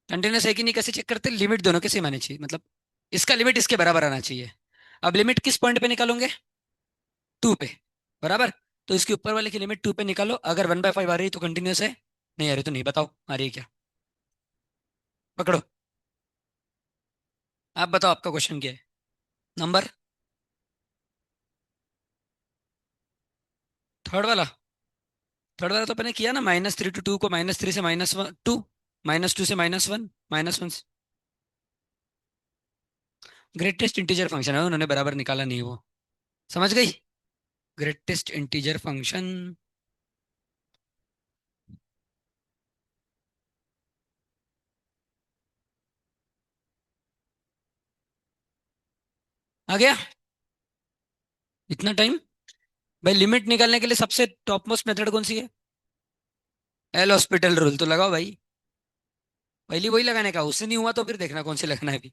Continuous है कि नहीं कैसे चेक करते, लिमिट दोनों के सेम आनी चाहिए, मतलब इसका लिमिट इसके बराबर आना चाहिए। अब लिमिट किस पॉइंट पे निकालोगे, 2 पे, बराबर। तो इसके ऊपर वाले की लिमिट 2 पे निकालो, अगर 1/5 आ रही तो कंटिन्यूस है, नहीं आ रही तो नहीं, बताओ आ रही है क्या। पकड़ो, आप बताओ आपका क्वेश्चन क्या है, नंबर। थर्ड वाला, थर्ड वाला तो अपने किया ना, -3 to 2 को -3 से -1 2, -2 से -1, -1। ग्रेटेस्ट इंटीजर फंक्शन है, उन्होंने बराबर निकाला नहीं वो, समझ गई। ग्रेटेस्ट इंटीजर फंक्शन आ गया। इतना टाइम, भाई लिमिट निकालने के लिए सबसे टॉप मोस्ट मेथड कौन सी है, एल हॉस्पिटल रूल तो लगाओ भाई, पहली वही लगाने का, उससे नहीं हुआ तो फिर देखना कौन से लगना है अभी।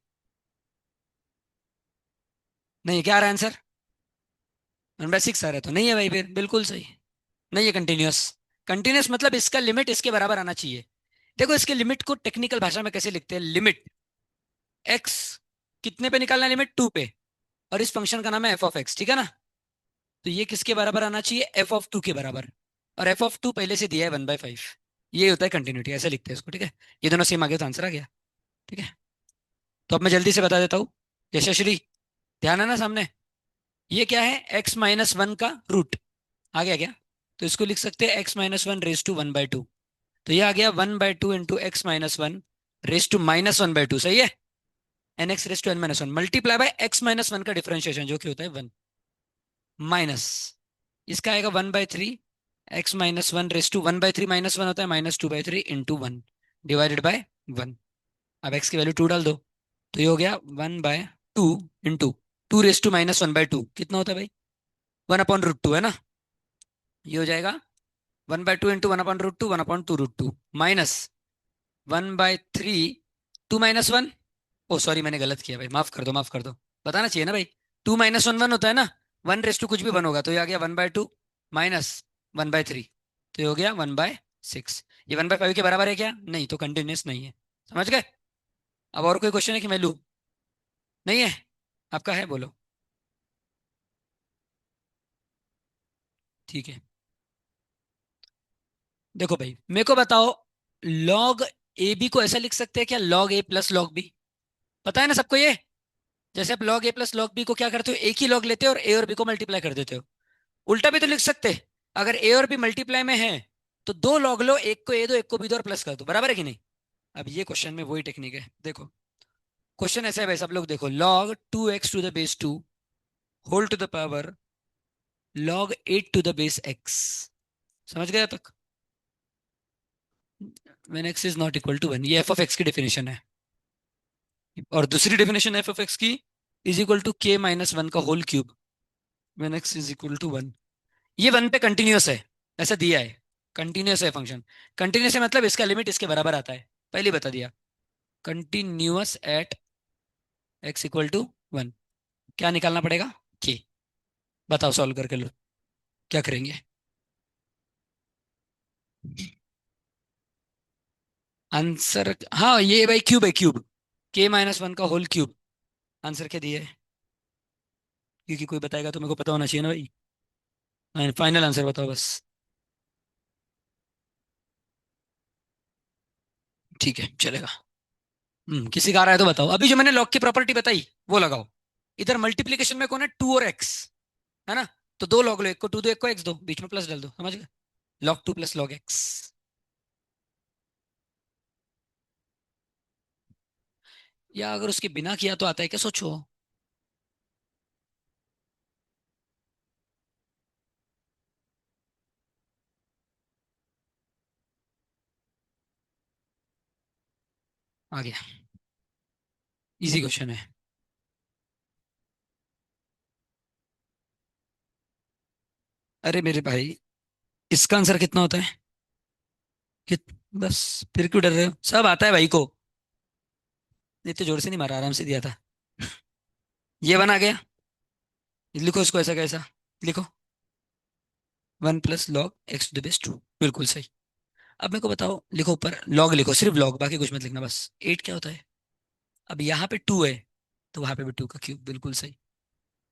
नहीं, क्या आ रहा है आंसर, 1/6 आ रहा है, तो नहीं है भाई, फिर बिल्कुल सही, नहीं है कंटिन्यूअस। कंटिन्यूअस मतलब इसका लिमिट इसके बराबर आना चाहिए। देखो इसके लिमिट को टेक्निकल भाषा में कैसे लिखते हैं, लिमिट एक्स कितने पे निकालना है, लिमिट 2 पे, और इस फंक्शन का नाम है f(x), ठीक है ना। तो ये किसके बराबर आना चाहिए, f(2) के बराबर, और f(2) पहले से दिया है 1/5। ये होता है कंटिन्यूटी, ऐसे लिखते हैं इसको, ठीक है। ये दोनों सेम आ गया तो आंसर आ गया, ठीक है। तो अब मैं जल्दी से बता देता हूँ, यशश्री, ध्यान है ना सामने, ये क्या है, x-1 का रूट, आ गया क्या। तो इसको लिख सकते हैं x-1 रेज टू 1/2, तो ये आ गया 1/2 इंटू x-1 रेज टू -1/2, सही है। N x raise to n-1 multiply by x-1 का डिफरेंशिएशन जो कि होता है 1, माइनस इसका आएगा 1/3, x-1 रेज टू 1/3 -1 होता है -2/3 इंटू 1 डिवाइडेड बाय 1। अब x की वैल्यू 2 डाल दो, तो ये हो गया 1/2 इंटू 2 रेज टू -1/2 कितना होता है भाई, 1/√2 है ना। ये हो जाएगा 1/2 इंटू 1/√2, 1/2√2 माइनस 1/3, 2 - 1, ओ सॉरी मैंने गलत किया भाई, माफ कर दो, माफ कर दो, बताना चाहिए ना भाई। 2 - 1 1 होता है ना, 1 रेज टू कुछ भी 1 होगा, तो ये आ गया 1/2 माइनस 1/3, तो ये हो गया 1/6। ये 1/5 के बराबर है क्या, नहीं, तो कंटिन्यूस नहीं है, समझ गए। अब और कोई क्वेश्चन है कि मैं लूँ, नहीं है, आपका है बोलो। ठीक है, देखो भाई मेरे को बताओ, लॉग ए बी को ऐसा लिख सकते हैं क्या, लॉग ए प्लस लॉग बी, पता है ना सबको ये। जैसे आप लॉग ए प्लस लॉग बी को क्या करते हो, एक ही लॉग लेते हो और ए और बी को मल्टीप्लाई कर देते हो। उल्टा भी तो लिख सकते, अगर ए और बी मल्टीप्लाई में है तो दो लॉग लो, एक को ए दो, एक को बी दो और प्लस कर दो, बराबर है कि नहीं। अब ये क्वेश्चन में वही टेक्निक है, देखो क्वेश्चन ऐसा है भाई, सब लोग देखो, log 2x⁻² whole to the power log 8 to the base x, समझ गया तक, when x is not equal to 1, ये एफ ऑफ एक्स की डेफिनेशन है। और दूसरी डेफिनेशन एफ ऑफ एक्स की, इज इक्वल टू k-1 का whole cube when x is equal to 1। ये 1 पे कंटिन्यूअस है, ऐसा दिया है, कंटिन्यूअस है फंक्शन। कंटिन्यूअस है मतलब इसका लिमिट इसके बराबर आता है, पहले ही बता दिया, continuous at x equal to 1। क्या निकालना पड़ेगा, k, बताओ सॉल्व करके लो, क्या करेंगे। आंसर, हाँ ये भाई क्यूब है, क्यूब, k-1 का होल क्यूब, आंसर क्या दिया है, क्योंकि कोई बताएगा तो मेरे को पता होना चाहिए ना भाई, फाइनल आंसर बताओ बस। ठीक है चलेगा। किसी का आ रहा है तो बताओ, अभी जो मैंने लॉग की प्रॉपर्टी बताई वो लगाओ। इधर मल्टीप्लीकेशन में कौन है, 2 और x, है ना। तो दो लॉग लो, एक को 2 दो, एक को x दो, बीच में प्लस डाल दो, समझ गए, log 2 प्लस log x। या अगर उसके बिना किया तो आता है क्या, सोचो। आ गया, इजी क्वेश्चन है। अरे मेरे भाई, इसका आंसर कितना होता है, कित बस, फिर क्यों डर रहे हो, सब आता है भाई को, इतने जोर से नहीं मारा, आराम से दिया था। ये बना गया, लिखो इसको ऐसा कैसा, लिखो 1 प्लस log x⁻², बिल्कुल सही। अब मेरे को बताओ, लिखो ऊपर लॉग, लिखो सिर्फ लॉग, बाकी कुछ मत लिखना, बस 8 क्या होता है। अब यहाँ पे 2 है, तो वहां पे भी 2 का क्यूब, बिल्कुल सही।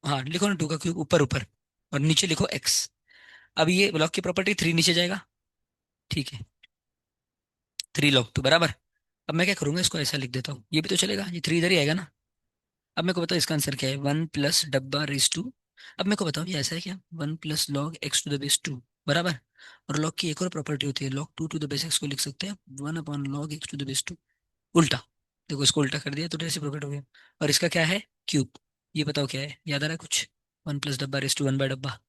हाँ लिखो ना 2 का क्यूब ऊपर ऊपर, और नीचे लिखो x। अब ये लॉग की प्रॉपर्टी 3 नीचे जाएगा, ठीक है। 3 log 2 बराबर। अब मैं क्या करूंगा, इसको ऐसा लिख देता हूँ, ये भी तो चलेगा, ये 3 इधर ही आएगा ना। अब मेरे को बताओ इसका आंसर क्या है, 1 + डब्बा रेस 2। अब मेरे को बताओ ये ऐसा है क्या, 1 + log x⁻² बराबर। और लॉग की एक और प्रॉपर्टी होती है, log 2 to the base x को लिख सकते हैं 1/log x⁻²। उल्टा, देखो इसको उल्टा कर दिया तो रेसिप्रोकेट हो गया। और इसका क्या है, क्यूब। ये बताओ क्या है, याद आ रहा है कुछ। 1 + डब्बा रेस 2 1/डब्बा,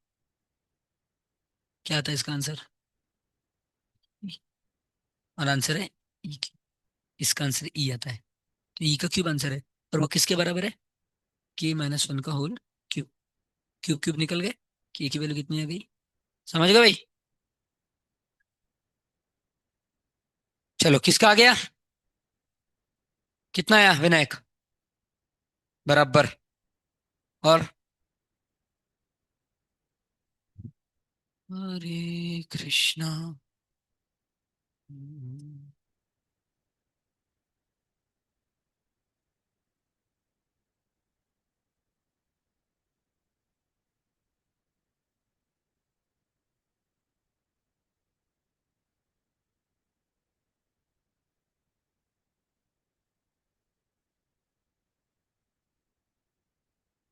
क्या आता है इसका आंसर। और आंसर है ई। इसका आंसर ई आता है, तो ई का क्यूब आंसर है। और वो किसके बराबर है, k-1 का होल क्यूब। क्यूब क्यूब निकल गए, के की वैल्यू कितनी आ गई, समझ गए भाई। चलो किसका आ गया, कितना आया विनायक, बराबर। और हरे कृष्णा।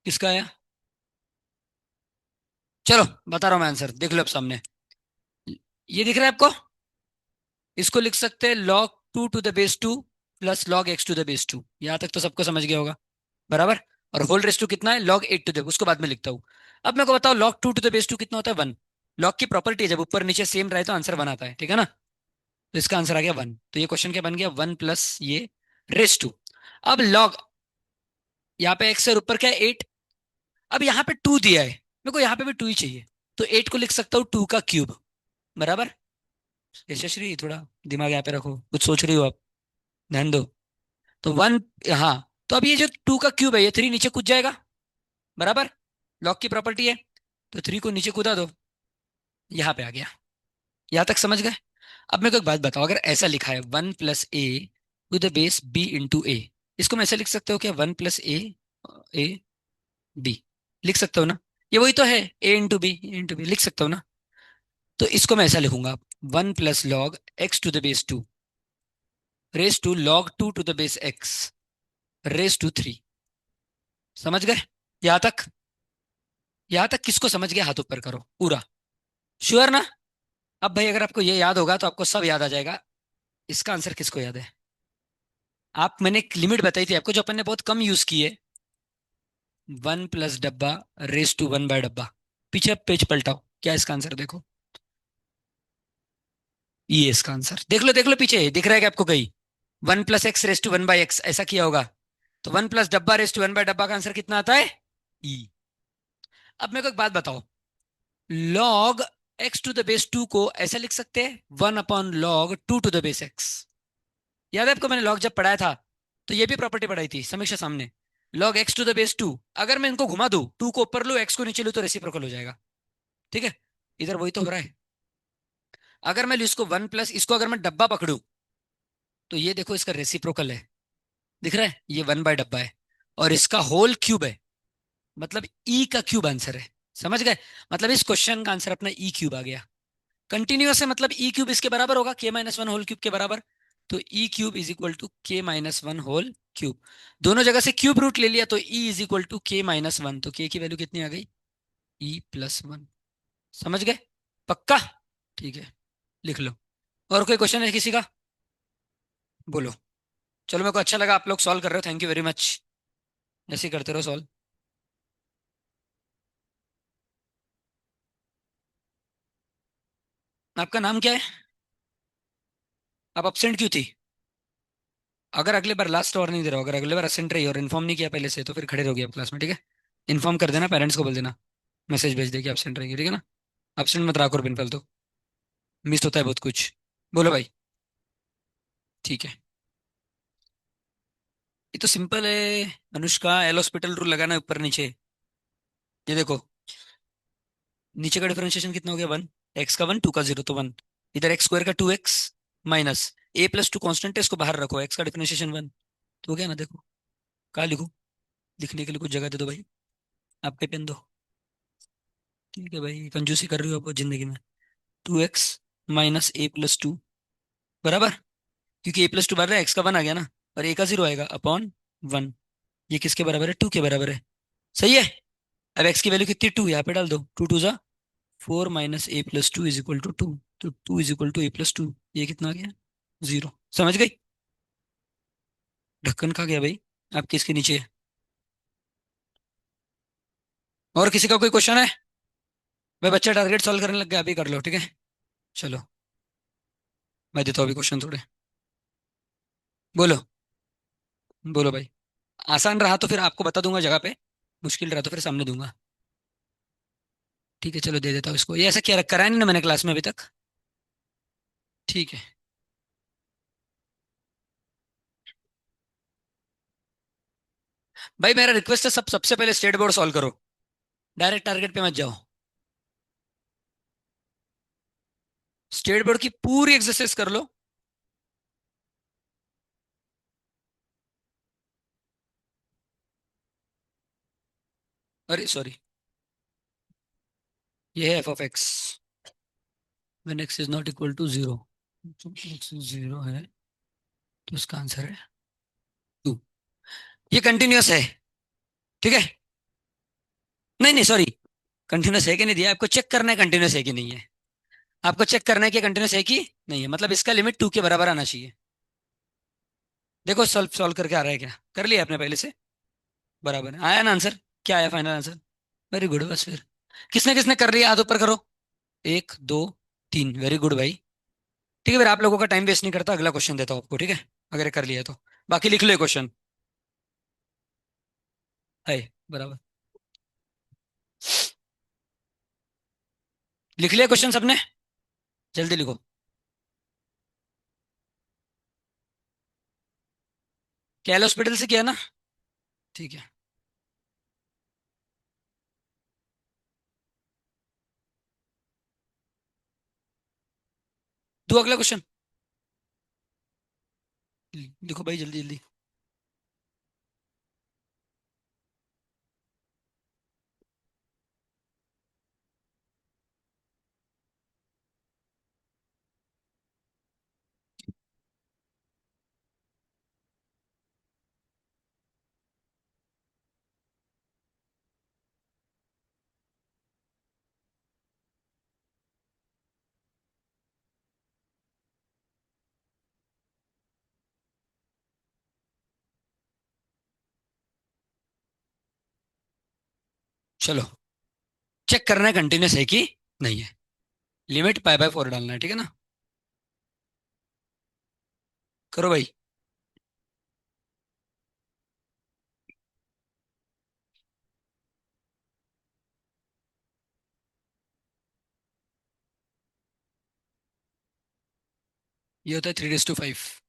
किसका आया, चलो बता रहा हूँ मैं आंसर, देख लो अब सामने। ये दिख रहा है आपको, इसको लिख सकते हैं log 2 to the base 2 + log x⁻²। यहां तक तो सबको समझ गया होगा, बराबर। और होल रेस 2 कितना है, log 8 उसको बाद में लिखता हूँ। अब मेरे को बताओ log 2 to the base 2 कितना होता है, 1। लॉग की प्रॉपर्टी है, जब ऊपर नीचे सेम रहे तो आंसर 1 आता है, ठीक है ना। तो इसका आंसर आ गया 1, तो ये क्वेश्चन क्या बन गया, 1 + ये रेस 2। अब लॉग, यहाँ पे x और ऊपर क्या है 8। अब यहाँ पे 2 दिया है, मेरे को यहाँ पे भी 2 ही चाहिए, तो 8 को लिख सकता हूँ 2 का क्यूब, बराबर। यशस्वी थोड़ा दिमाग यहाँ पे रखो, कुछ सोच रही हो आप, ध्यान दो। तो 1, हाँ। तो अब ये जो 2 का क्यूब है, ये 3 नीचे कूद जाएगा, बराबर। लॉग की प्रॉपर्टी है, तो 3 को नीचे कूदा दो, यहाँ पे आ गया। यहाँ तक समझ गए। अब मेरे को एक बात बताओ, अगर ऐसा लिखा है 1 + a⁻² इसको मैं ऐसे लिख सकते हो क्या, 1 + a लिख सकते हो ना। ये वही तो है, a × b लिख सकते हो ना। तो इसको मैं ऐसा लिखूंगा, 1 + log x⁻², समझ गए यहाँ तक। यहाँ तक किसको समझ गया, हाथ ऊपर करो पूरा, श्योर ना। अब भाई अगर आपको ये याद होगा तो आपको सब याद आ जाएगा। इसका आंसर किसको याद है, आप, मैंने एक लिमिट बताई थी आपको जो अपन ने बहुत कम यूज की है, 1 + डब्बा रेस 2 1/डब्बा। पीछे पेज पलटाओ, क्या इसका आंसर देखो, ये इसका आंसर देख लो पीछे दिख रहा है कि आपको कहीं 1 + x⁻² 1/x ऐसा किया होगा। तो 1 + डब्बा रेस 2 1/डब्बा का आंसर कितना आता है, ई। अब मेरे को एक बात बताओ, लॉग x⁻² को ऐसा लिख सकते हैं 1/log 2 to the base x। याद है आपको, मैंने लॉग जब पढ़ाया था तो ये भी प्रॉपर्टी पढ़ाई थी समीक्षा सामने। log x⁻², अगर मैं इनको घुमा दूं, 2 को ऊपर लूं x को नीचे लूं तो रेसिप्रोकल हो जाएगा, ठीक है। इधर वही तो हो रहा है। अगर मैं इसको 1 + इसको अगर मैं डब्बा पकड़ू, तो ये देखो इसका रेसिप्रोकल है, दिख रहा है, ये 1/डब्बा है। और इसका होल क्यूब है, मतलब ई का क्यूब आंसर है, समझ गए। मतलब इस क्वेश्चन का आंसर अपना ई क्यूब आ गया। कंटिन्यूअस है, मतलब ई क्यूब इसके बराबर होगा, k-1 होल क्यूब के बराबर। तो E cube = k-1 whole cube. दोनों जगह से क्यूब रूट ले लिया, तो ई k-1, तो के की वैल्यू कितनी आ गई, e+1। समझ गए, पक्का, ठीक है, लिख लो। और कोई क्वेश्चन है किसी का, बोलो। चलो मेरे को अच्छा लगा आप लोग सॉल्व कर रहे हो, थैंक यू वेरी मच। ऐसे ही करते रहो सॉल्व। आपका नाम क्या है, आप अपसेंट क्यों थी। अगर अगले बार लास्ट और नहीं दे रहा हो, अगर अगले बार असेंट रही और इन्फॉर्म नहीं किया पहले से, तो फिर खड़े रहोगे आप क्लास में, ठीक है। इन्फॉर्म कर देना, पेरेंट्स को बोल देना, मैसेज भेज दे कि एबसेंट रहेगी, ठीक है ना। एबसेंट मत रहा करो बिन फालतू, मिस होता है बहुत कुछ। बोलो भाई, ठीक है। ये तो सिंपल है, अनुष्का, एल हॉस्पिटल रूल लगाना है ऊपर नीचे। ये देखो, नीचे का डिफरेंशिएशन कितना हो गया, 1, x का 1 2 का 0 तो 1। इधर x² का 2x, माइनस A+2 कांस्टेंट है, इसको बाहर रखो, एक्स का डिफरेंशिएशन 1। तो हो गया ना, देखो। कहाँ लिखो? लिखने के लिए कुछ जगह दे दो भाई। आप पे पेन दो। ठीक है भाई, कंजूसी कर रही हो आप जिंदगी में। 2x - A+2 बराबर, क्योंकि A+2 बराबर है, एक्स का 1 आ गया ना, और A का 0 आएगा अपॉन 1। ये किसके बराबर है? 2 के बराबर है। सही है। अब एक्स की वैल्यू कितनी? 2, यहाँ पे डाल दो। 2 2 जा 4 - A+2 इज इक्वल टू 2। तो 2 इज इक्वल टू A+2, ये कितना आ गया? 0। समझ गई? ढक्कन खा गया भाई। आपके इसके नीचे है। और किसी का कोई क्वेश्चन है? भाई बच्चा टारगेट सॉल्व करने लग गया, अभी कर लो, ठीक है। चलो, मैं देता हूँ अभी क्वेश्चन थोड़े। बोलो। बोलो भाई। आसान रहा तो फिर आपको बता दूंगा जगह पे, मुश्किल रहा तो फिर सामने दूंगा। ठीक है, चलो दे देता हूँ इसको। ये ऐसा क्या रख करा है नहीं ना मैंने क्लास में अभी तक। ठीक है भाई, मेरा रिक्वेस्ट है, सब सबसे पहले स्टेट बोर्ड सॉल्व करो, डायरेक्ट टारगेट पे मत जाओ। स्टेट बोर्ड की पूरी एक्सरसाइज कर लो। अरे सॉरी, ये है f(x) when x is not equal to 0। x 0 है तो इसका आंसर है 2। ये कंटिन्यूअस है, ठीक है। नहीं नहीं सॉरी, कंटिन्यूअस है कि नहीं दिया आपको, चेक करना है कंटिन्यूअस है कि नहीं है। आपको चेक करना है कि कंटिन्यूअस है कि नहीं है, मतलब इसका लिमिट 2 के बराबर आना चाहिए। देखो सॉल्व सॉल्व करके आ रहा है क्या? कर लिया आपने पहले से? बराबर है। आया ना आंसर? क्या आया फाइनल आंसर? Very good. बस फिर किसने किसने कर लिया हाथ ऊपर करो। 1 2 3, वेरी गुड भाई। ठीक है, फिर आप लोगों का टाइम वेस्ट नहीं करता, अगला क्वेश्चन देता हूँ आपको, ठीक है। अगर ये कर लिया तो बाकी लिख लो क्वेश्चन। है बराबर। लिख लिया क्वेश्चन सबने? जल्दी लिखो। कैल हॉस्पिटल से किया ना? ठीक है। दो अगला क्वेश्चन। लिखो भाई जल्दी जल्दी। चलो, चेक करना है कंटिन्यूस है कि नहीं है। लिमिट π/4 डालना है, ठीक है ना। करो भाई। ये होता है 3:5।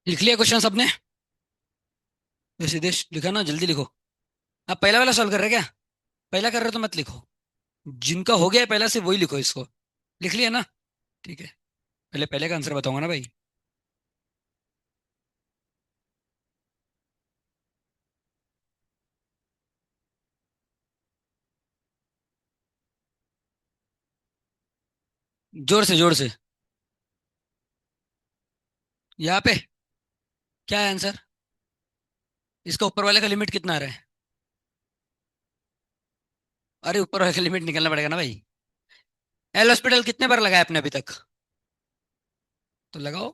लिख लिया क्वेश्चन सबने? सिद्धेश लिखा ना, जल्दी लिखो। आप पहला वाला सॉल्व कर रहे हैं क्या? पहला कर रहे हो तो मत लिखो। जिनका हो गया है पहला से वही लिखो इसको। लिख लिया ना? ठीक है। पहले पहले का आंसर बताऊंगा ना भाई। जोर से जोर से। यहाँ पे क्या है आंसर? इसका ऊपर वाले का लिमिट कितना आ रहा है? अरे ऊपर वाले का लिमिट निकलना पड़ेगा ना भाई। एल हॉस्पिटल कितने बार लगाया आपने अभी तक? तो लगाओ।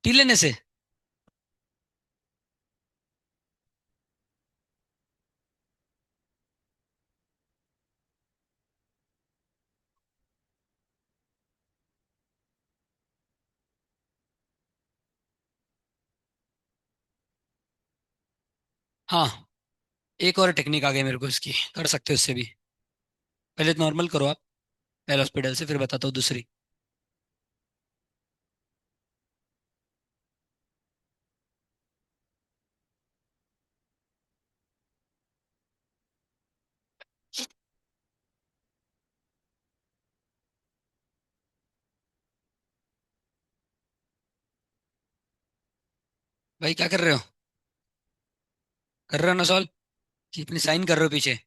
टी लेने से। हाँ, एक और टेक्निक आ गई मेरे को इसकी, कर सकते हो उससे भी। पहले नॉर्मल करो आप एल हॉस्पिटल से, फिर बताता हूँ दूसरी। भाई क्या कर रहे हो? कर रहे हो ना सॉल्व? कि अपनी साइन कर रहे हो पीछे?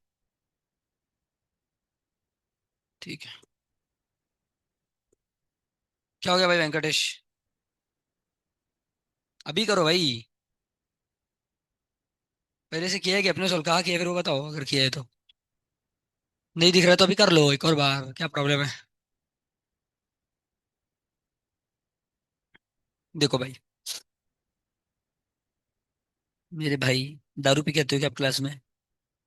ठीक है। क्या हो गया भाई वेंकटेश? अभी करो भाई। पहले से किया है कि अपने सॉल्व कहाँ किया है, फिर वो बताओ अगर किया है तो। नहीं दिख रहा तो अभी कर लो एक और बार, क्या प्रॉब्लम है? देखो भाई, मेरे भाई, दारू पी के आते हो क्या आप क्लास में?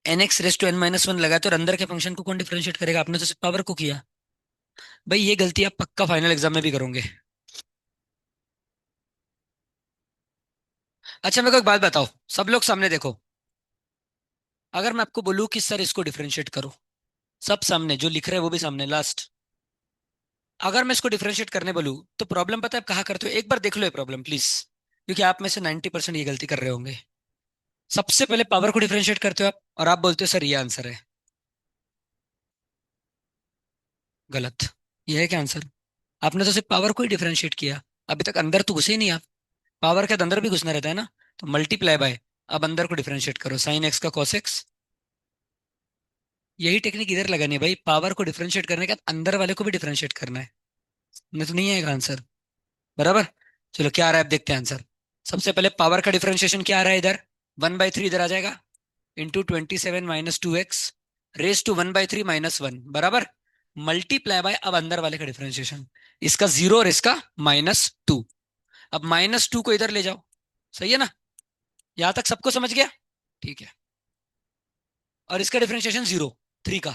N x raise to n minus one लगा तो और अंदर के फंक्शन को कौन डिफरेंशिएट करेगा? आपने तो सिर्फ पावर को किया। भाई ये गलती आप पक्का फाइनल एग्जाम में भी करोगे। अच्छा मेरे को एक बात बताओ, सब लोग सामने देखो। अगर मैं आपको बोलूँ कि सर इसको डिफरेंशिएट करो, सब सामने, जो लिख रहे हैं वो भी सामने, लास्ट। अगर मैं इसको डिफरेंशिएट करने बोलूँ तो प्रॉब्लम पता है आप कहाँ करते हो? एक बार देख लो ये प्रॉब्लम प्लीज, क्योंकि आप में से 90% ये गलती कर रहे होंगे। सबसे पहले पावर को डिफरेंशिएट करते हो आप, और आप बोलते हो सर ये आंसर है। गलत। ये है क्या आंसर? आपने तो सिर्फ पावर को ही डिफरेंशिएट किया, अभी तक अंदर तो घुसे ही नहीं आप। पावर के अंदर भी घुसना रहता है ना। तो मल्टीप्लाई बाय, अब अंदर को डिफरेंशिएट करो, साइन एक्स का कॉस एक्स। यही टेक्निक इधर लगानी है भाई, पावर को डिफरेंशिएट करने के बाद अंदर वाले को भी डिफरेंशिएट करना है। नहीं तो नहीं आएगा आंसर। बराबर। चलो क्या आ रहा है अब देखते हैं आंसर। सबसे पहले पावर का डिफरेंशिएशन क्या आ रहा है इधर? 1/3 इधर आ जाएगा, इंटू 27 - 2x रेस टू 1/3 -1, बराबर। मल्टीप्लाई बाय अब अंदर वाले का डिफरेंशिएशन, इसका जीरो और इसका -2। अब -2 को इधर ले जाओ। सही है ना? यहां तक सबको समझ गया? ठीक है। और इसका डिफरेंशिएशन जीरो, 3 का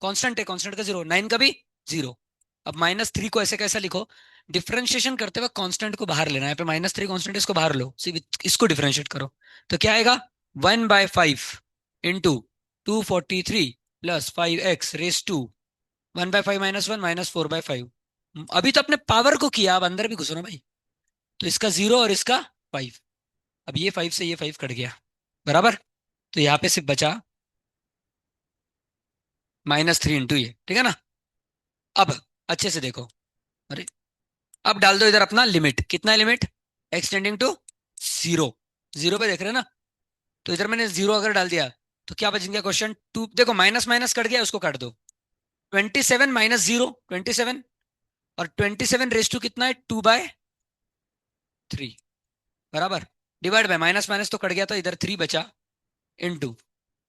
कांस्टेंट है, कांस्टेंट का जीरो, 9 का भी जीरो। अब -3 को ऐसे कैसा लिखो? डिफरेंशिएशन करते वक्त कांस्टेंट को बाहर लेना है, पे -3 कांस्टेंट, इसको बाहर लो, सिर्फ इसको डिफरेंशिएट करो। तो क्या आएगा? 1/5 into 243 plus 5x raise to 1/5 -1 -4/5। अभी तो अपने पावर को किया, अब अंदर भी घुसो ना भाई। तो इसका जीरो और इसका 5। अब ये 5 से ये 5 कट गया, बराबर। तो यहाँ पे सिर्फ बचा -3 इंटू ये, ठीक है ना? अब अच्छे से देखो। अरे, अब डाल दो इधर अपना लिमिट, कितना है limit? X tending to zero. Zero पे देख रहे हैं ना? तो इधर मैंने जीरो अगर डाल दिया तो क्या बच गया क्वेश्चन टू, देखो माइनस माइनस कट गया, उसको काट दो। 27 - 0, 27। और 27 रेस टू कितना है? 2/3, बराबर। डिवाइड बाय माइनस माइनस तो कट गया था, इधर 3 बचा, इंटू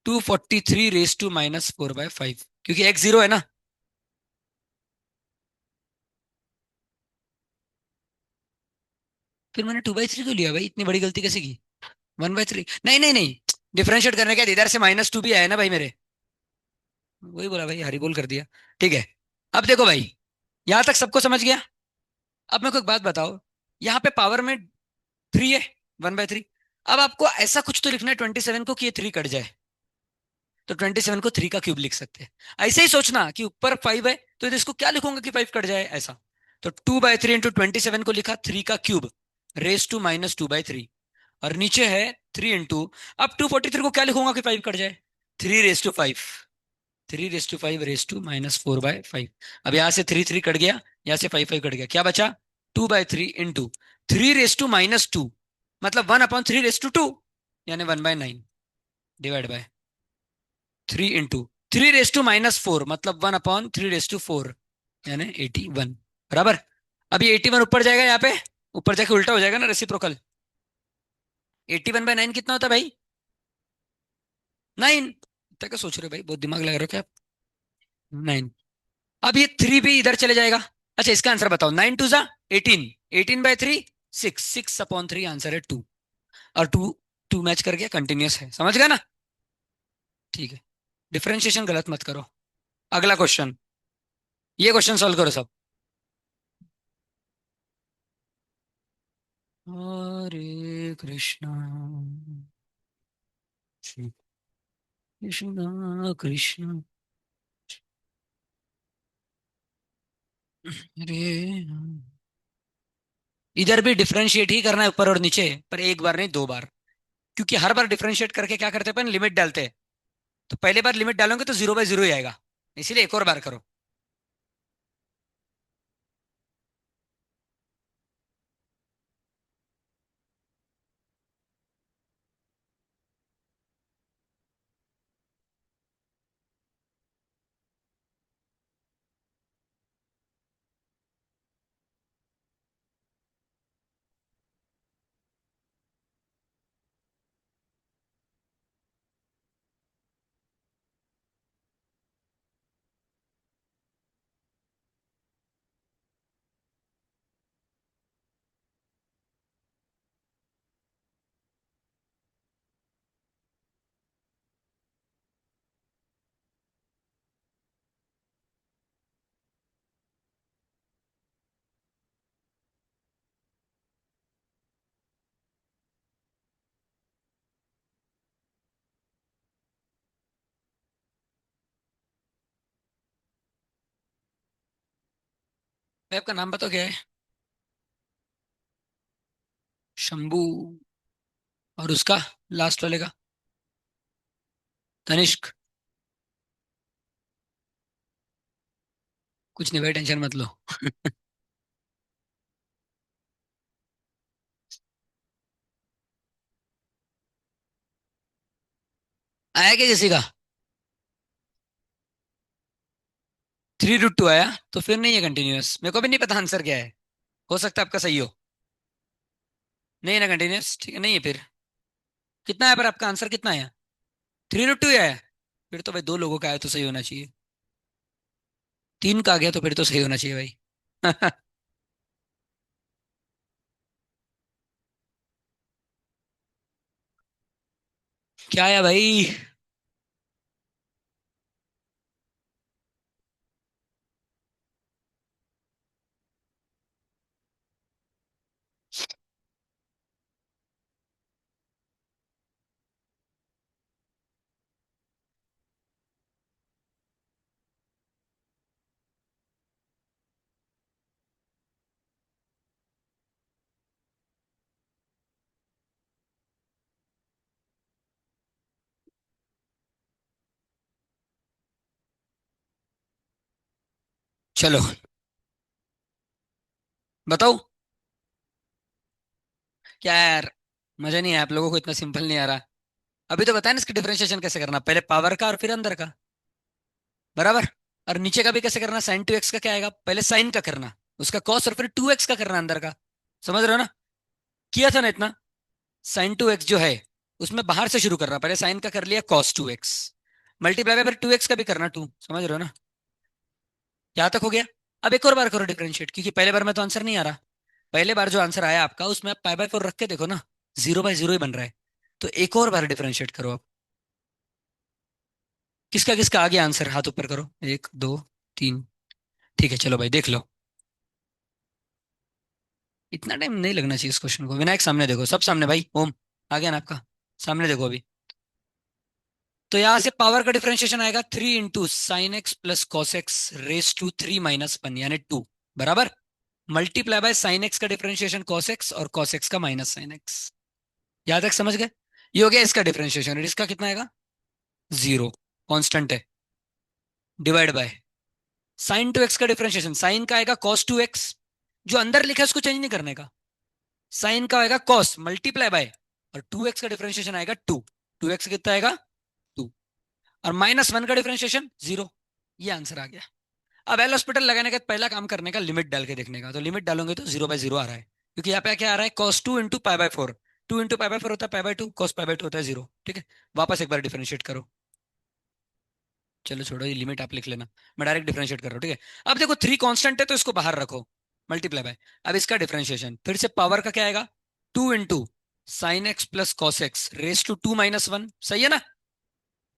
243 रेस टू -4/5, क्योंकि एक्स जीरो है ना। फिर मैंने 2/3 क्यों लिया भाई? इतनी बड़ी गलती कैसे की? 1/3, नहीं नहीं नहीं। डिफरेंशिएट करने के बाद इधर से -2 भी आया ना भाई मेरे। वही बोला भाई, हरी बोल कर दिया। ठीक है। अब देखो भाई, यहां तक सबको समझ गया? अब मेरे को एक बात बताओ, यहाँ पे पावर में 3 है, 1/3। अब आपको ऐसा कुछ तो लिखना है 27 को कि ये 3 कट जाए। तो 27 को 3 का क्यूब लिख सकते हैं। ऐसे ही सोचना कि ऊपर 5 है तो इसको क्या लिखूंगा कि 5 कट जाए, ऐसा। तो 2/3 इंटू 27 को लिखा 3 का क्यूब रेस टू -2/3। और नीचे है 3 इंटू, अब 243 को क्या लिखूंगा कि 5 कट जाए? 3 raise to 5। 3 raise to 5 raise to -4/5। अब यहां से 3 3 कट गया, यहां से 5 5 कट गया, क्या बचा? 2/3 इंटू 3 रेस टू -2, मतलब 1/3 रेस टू 2, यानी 1/9, divide by 3 into 3 raise to -4, मतलब 1/3 रेस टू 4, यानी 81, बराबर। अब ये 81 ऊपर जाएगा यहाँ पे, ऊपर जाके उल्टा हो जाएगा ना, रेसिप्रोकल। 81/9 कितना होता है भाई? 9। क्या सोच रहे हो भाई, बहुत दिमाग लगा रहे हो क्या? 9। अब ये 3 भी इधर चले जाएगा। अच्छा, इसका आंसर बताओ। 9 2 जा 18, 18/3, 6, 6/3 आंसर है 2। और 2, 2 मैच कर गया, कंटिन्यूस है, समझ गया ना? ठीक है। डिफरेंशिएशन गलत मत करो। अगला क्वेश्चन। ये क्वेश्चन सॉल्व करो सब। हरे कृष्णा, श्री कृष्णा कृष्ण, हरे राम। इधर भी डिफरेंशिएट ही करना है, ऊपर और नीचे, पर एक बार नहीं, 2 बार। क्योंकि हर बार डिफरेंशिएट करके क्या करते हैं अपन, लिमिट डालते हैं। तो पहले बार लिमिट डालोगे तो 0/0 ही आएगा। इसीलिए एक और बार करो। भाई आपका नाम बताओ क्या है? शंभू। और उसका, लास्ट वाले का? तनिष्क। कुछ नहीं भाई, टेंशन मत लो। आया क्या किसी का? 3√2 आया? तो फिर नहीं है कंटिन्यूअस, मेरे को भी नहीं पता आंसर क्या है। हो सकता है आपका सही हो। नहीं है ना कंटिन्यूअस, ठीक है, नहीं है फिर। कितना है पर आपका आंसर कितना आया? 3√2 ही आया? फिर तो भाई 2 लोगों का आया तो सही होना चाहिए। 3 का आ गया तो फिर तो सही होना चाहिए भाई। क्या आया भाई? चलो, बताओ। क्या यार, मजा नहीं आया आप लोगों को? इतना सिंपल नहीं आ रहा? अभी तो बताया ना इसकी डिफरेंशिएशन कैसे करना, पहले पावर का और फिर अंदर का। बराबर। और नीचे का भी कैसे करना, sin 2x का क्या आएगा, पहले साइन का करना, उसका कॉस, और फिर 2x का करना अंदर का। समझ रहे हो ना? किया था ना इतना। sin 2x जो है, उसमें बाहर से शुरू कर रहा, पहले साइन का कर लिया, cos 2x मल्टीप्लाई में फिर 2x का भी करना 2। समझ रहे हो ना? यहाँ तक हो गया। अब एक और बार करो डिफरेंशिएट, क्योंकि पहले बार में तो आंसर नहीं आ रहा। पहले बार जो आंसर आया आपका, उसमें आप पाई/4 रख के देखो ना, 0/0 ही बन रहा है। तो एक और बार डिफरेंशिएट करो आप। किसका किसका आ गया आंसर, हाथ ऊपर करो, 1 2 3। ठीक है, चलो भाई देख लो। इतना टाइम नहीं लगना चाहिए इस क्वेश्चन को। विनायक सामने देखो, सब सामने भाई, ओम। आ गया ना आपका? सामने देखो अभी। तो यहां से पावर का डिफरेंशिएशन आएगा, 3 × sin x + cos x raise to 3 - 1 यानी 2। बराबर। मल्टीप्लाई बाय साइन एक्स का डिफरेंशिएशन cos x, और cos x का माइनस साइन एक्स। यहां तक समझ गए? ये हो गया इसका डिफरेंशिएशन, और इसका कितना आएगा? 0। कांस्टेंट है। डिवाइड बाय sin 2x का डिफरेंशिएशन, साइन का आएगा cos 2x। जो अंदर लिखा है उसको चेंज नहीं करने का। साइन का आएगा cos मल्टीप्लाई बाय, और 2x का डिफरेंशिएशन आएगा 2। 2x कितना आएगा? 2। और -1 का डिफरेंशिएशन 0। ये आंसर आ गया। अब एल हॉस्पिटल लगाने का पहला काम करने का, लिमिट डाल के देखने का। तो लिमिट डालोगे तो 0/0 आ रहा है, क्योंकि यहाँ पे क्या आ रहा है, cos 2 × π/4। Two into pi by four होता है pi by two, cos pi by two होता है 0। ठीक है, वापस एक बार डिफरेंशिएट करो। चलो छोड़ो, ये लिमिट आप लिख लेना, मैं डायरेक्ट डिफरेंशिएट कर रहा हूँ। ठीक है, अब देखो 3 कांस्टेंट है तो इसको बाहर रखो, मल्टीप्लाई बाय। अब इसका डिफरेंशिएशन फिर से पावर का क्या आएगा, 2 into sine x plus cos x raise to 2 - 1, सही है ना।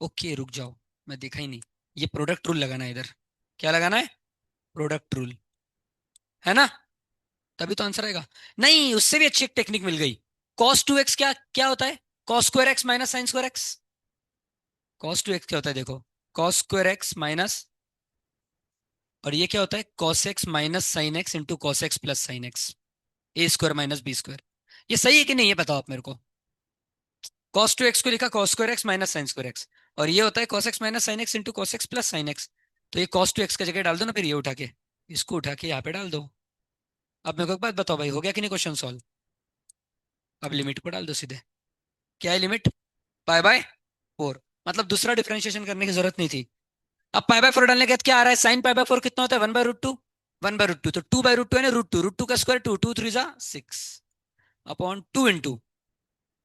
ओके रुक जाओ, मैं देखा ही नहीं, ये प्रोडक्ट रूल लगाना है इधर। क्या लगाना है, प्रोडक्ट रूल, है ना, तभी तो आंसर आएगा। नहीं, उससे भी अच्छी एक टेक्निक मिल गई। कॉस टू एक्स क्या क्या होता है, cos square x minus sine square x. Cos two x क्या होता है देखो, कॉस स्क्वायर एक्स माइनस, और ये क्या होता है cos X minus sine X into cos X plus sine X, A square minus B square. ये सही है कि नहीं, ये बताओ आप मेरे को। कॉस टू एक्स को लिखा cos square x minus sine square x, और ये होता है cos X minus sine X into cos X plus sine x. तो ये कॉस टू एक्स का जगह डाल दो ना, फिर ये उठा के, इसको उठा के यहाँ पे डाल दो। अब मेरे को एक बात बताओ भाई, हो गया कि नहीं क्वेश्चन सॉल्व। अब लिमिट को डाल दो सीधे, क्या है लिमिट, पाई बाय 4। मतलब दूसरा डिफरेंशिएशन करने की जरूरत नहीं थी। अब पाई बाय 4 डालने के बाद क्या आ रहा है, साइन पाई बाय 4 कितना होता है, 1/√2। 1/√2 तो 2/√2 है ना, √2 का स्क्वायर 2, 2 3 जा 6 अपॉन 2 इंटू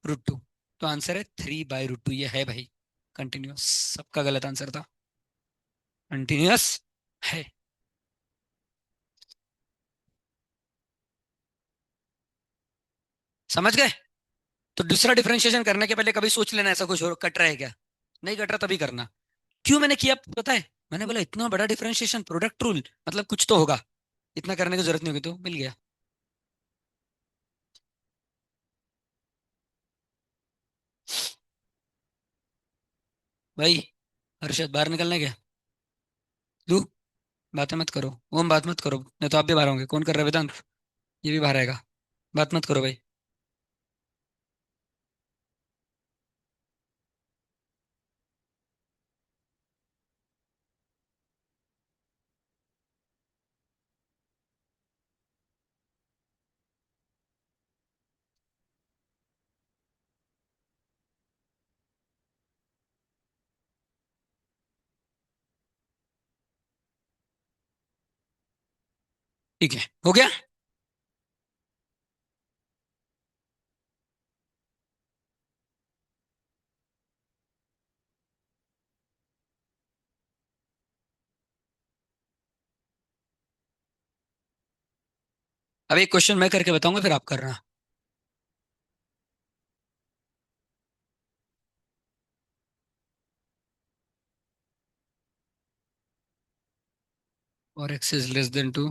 √2। तो आंसर है 3/√2, ये है भाई कंटिन्यूअस। सबका गलत आंसर था, कंटिन्यूअस है। समझ गए। तो दूसरा डिफरेंशिएशन करने के पहले कभी सोच लेना ऐसा कुछ कट रहा है क्या, नहीं कट रहा तभी करना। क्यों मैंने किया पता है, मैंने बोला इतना बड़ा डिफरेंशिएशन प्रोडक्ट रूल, मतलब कुछ तो होगा, इतना करने की जरूरत नहीं होगी, तो मिल गया। भाई हर्षद बाहर निकलना है क्या, लू, बातें मत करो, ओम बात मत करो, नहीं तो आप भी बाहर होंगे। कौन कर रहा है, वेदांत, ये भी बाहर आएगा, बात मत करो भाई। ठीक है, हो गया। अब एक क्वेश्चन मैं करके बताऊंगा, फिर आप करना। और एक्स इज लेस देन 2।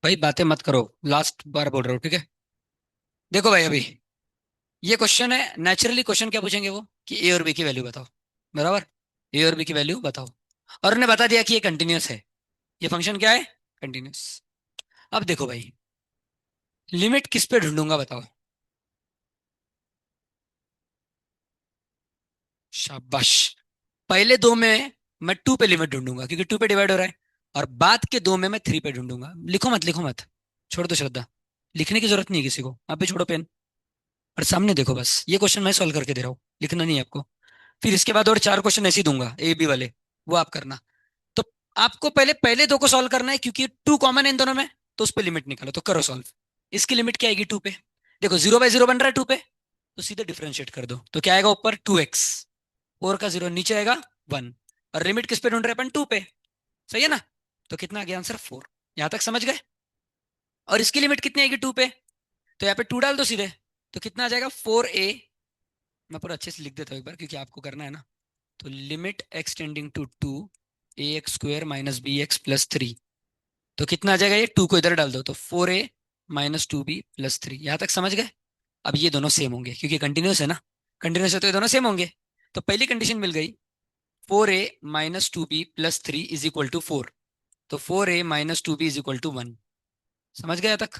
भाई बातें मत करो, लास्ट बार बोल रहा हूँ, ठीक है। देखो भाई, अभी ये क्वेश्चन है, नेचुरली क्वेश्चन क्या पूछेंगे वो, कि ए और बी की वैल्यू बताओ, बराबर, ए और बी की वैल्यू बताओ। और उन्होंने बता दिया कि ये कंटिन्यूअस है, ये फंक्शन क्या है, कंटिन्यूअस। अब देखो भाई, लिमिट किस पे ढूंढूंगा बताओ। शाबाश। पहले दो में मैं 2 पे लिमिट ढूंढूंगा क्योंकि 2 पे डिवाइड हो रहा है, और बाद के दो में मैं 3 पे ढूंढूंगा। लिखो मत, लिखो मत, छोड़ दो श्रद्धा, लिखने की जरूरत नहीं है किसी को, आप भी छोड़ो पेन, और सामने देखो बस। ये क्वेश्चन मैं सॉल्व करके दे रहा हूँ, लिखना नहीं है आपको। फिर इसके बाद और 4 क्वेश्चन ऐसे ही दूंगा ए बी वाले, वो आप करना। तो आपको पहले पहले दो को सॉल्व करना है क्योंकि 2 कॉमन है इन दोनों में, तो उस पर लिमिट निकालो, तो करो सॉल्व। इसकी लिमिट क्या आएगी 2 पे, देखो 0/0 बन रहा है 2 पे, तो सीधे डिफरेंशिएट कर दो, तो क्या आएगा ऊपर 2x, 4 का 0 नीचे आएगा 1, और लिमिट किस पे ढूंढ रहे हैं अपन, 2 पे, सही है ना। तो कितना आ गया आंसर 4, यहां तक समझ गए। और इसकी लिमिट कितनी आएगी 2 पे, तो यहाँ पे 2 डाल दो सीधे, तो कितना आ जाएगा 4a। मैं पूरा अच्छे से लिख देता हूँ एक बार क्योंकि आपको करना है ना। तो limit x tending to 2, ax² minus bx+3, तो कितना आ जाएगा, ये 2 को इधर डाल दो, तो 4a - 2b+3, यहां तक समझ गए। अब ये दोनों सेम होंगे क्योंकि कंटिन्यूस है ना, कंटिन्यूस है तो ये दोनों सेम होंगे। तो पहली कंडीशन मिल गई, 4a - 2b+3 is equal to 4, तो 4a - 2b = 1। समझ गया तक,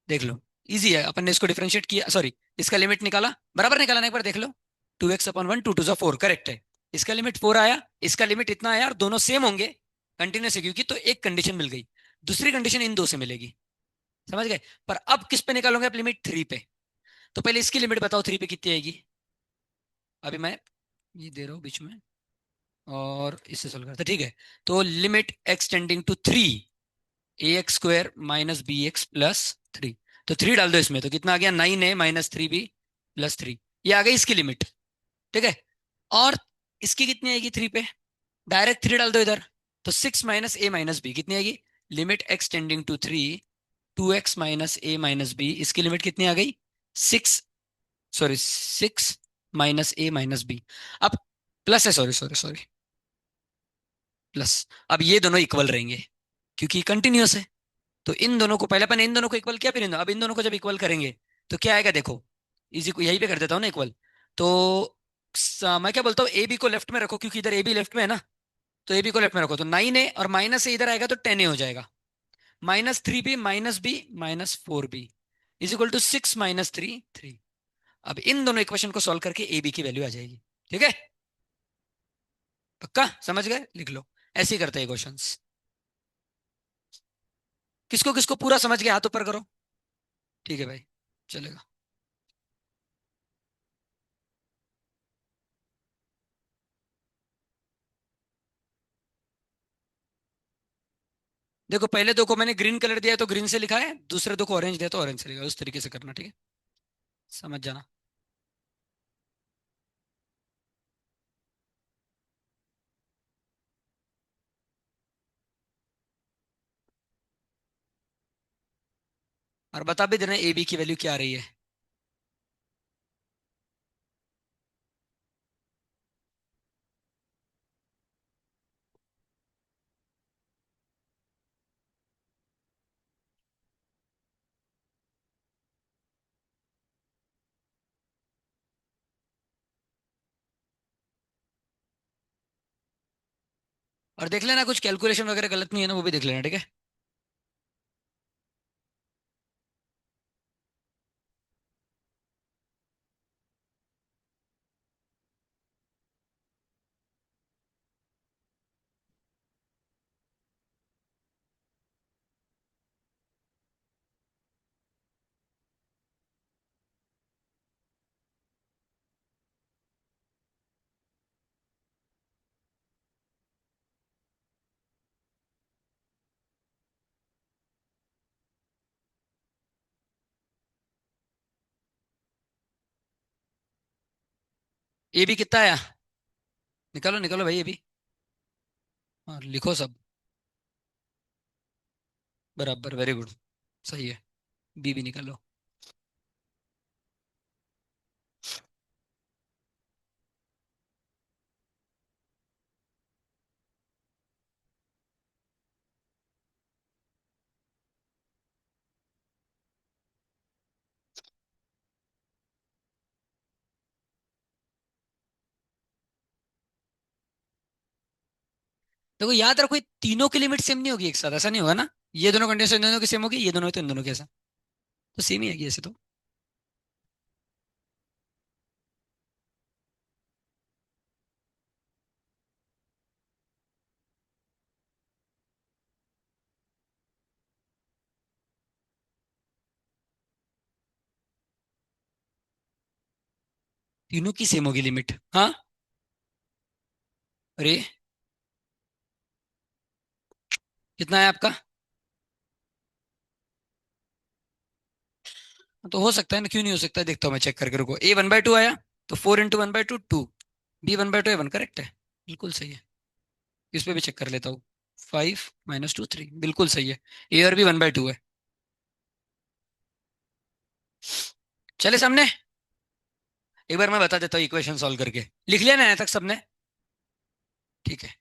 देख लो, इजी है। अपन ने इसको डिफरेंशिएट किया, सॉरी, इसका लिमिट निकाला, बराबर निकाला ना, एक बार देख लो। 2x/1, 2 2 4, करेक्ट है। इसका लिमिट 4 आया, इसका लिमिट इतना आया, और दोनों सेम होंगे, कंटिन्यूस है क्योंकि, तो एक कंडीशन मिल गई। दूसरी कंडीशन इन दो से मिलेगी, समझ गए। पर अब किस पे निकालोगे आप लिमिट? 3 पे। तो पहले इसकी लिमिट बताओ 3 पे कितनी आएगी। अभी मैं ये दे रहा हूँ बीच में, और इससे सोल्व करते हैं, ठीक है। तो limit x tending to 3, a x square minus b x plus 3। तो 3 डाल दो इसमें, तो कितना आ गया? 9 ए माइनस 3 बी प्लस 3। ये आ गई इसकी लिमिट, ठीक है। और इसकी कितनी आएगी 3 पे? डायरेक्ट 3 डाल दो इधर। तो 6 - a - b कितनी आएगी? Limit x tending to 3, 2x - a - b, इसकी लिमिट कितनी आ गई? 6, सॉरी 6 - a - b। अब प्लस है, सॉरी सॉरी सॉरी, प्लस। अब ये दोनों इक्वल रहेंगे क्योंकि कंटिन्यूअस है। तो इन दोनों को पहले अपन इन दोनों को इक्वल किया, फिर अब इन दोनों को जब इक्वल करेंगे तो क्या आएगा देखो। इजी को यहीं पे कर देता हूँ ना इक्वल। तो मैं क्या बोलता हूँ, ए बी को लेफ्ट में रखो क्योंकि इधर ए बी लेफ्ट में है ना। तो ए बी को लेफ्ट में रखो, तो 9 ए और माइनस ए इधर आएगा तो 10 ए हो जाएगा। -3b - b - 4b is equal to 6 - 3 3। अब इन दोनों इक्वेशन को सॉल्व करके ए बी की वैल्यू आ जाएगी, ठीक है। पक्का समझ गए? लिख लो। ऐसे ही करते हैं क्वेश्चंस। किसको किसको पूरा समझ गया हाथ ऊपर करो। ठीक है भाई, चलेगा। देखो पहले दो को मैंने ग्रीन कलर दिया है तो ग्रीन से लिखा है, दूसरे दो को ऑरेंज दिया तो ऑरेंज से लिखा है। उस तरीके से करना, ठीक है। समझ जाना। और बता भी देना ए बी की वैल्यू क्या आ रही है। और देख लेना कुछ कैलकुलेशन वगैरह गलत नहीं है ना, वो भी देख लेना, ठीक है। ए बी कितना आया? निकालो निकालो भाई ए बी। और लिखो सब। बराबर, वेरी गुड, सही है। बी भी निकालो। देखो याद रखो, ये तीनों की लिमिट सेम नहीं होगी एक साथ, ऐसा नहीं होगा ना। ये दोनों कंडीशन इन दोनों की सेम होगी, ये दोनों तो इन दोनों की ऐसा। तो सेम ही है ऐसे तो। तीनों की सेम होगी लिमिट, हाँ। अरे कितना है आपका? तो हो सकता है ना, क्यों नहीं हो सकता, देखता हूँ मैं चेक करके, रुको। ए 1/2 आया, तो 4 × 1/2 2। बी 1/2 A 1 करेक्ट है, बिल्कुल सही है। इस पे भी चेक कर लेता हूँ। 5 - 2 3 बिल्कुल सही है। ए और बी 1/2 है। चले सामने। एक बार मैं बता देता हूँ इक्वेशन सॉल्व करके। लिख लिया ना यहाँ तक सबने? ठीक है।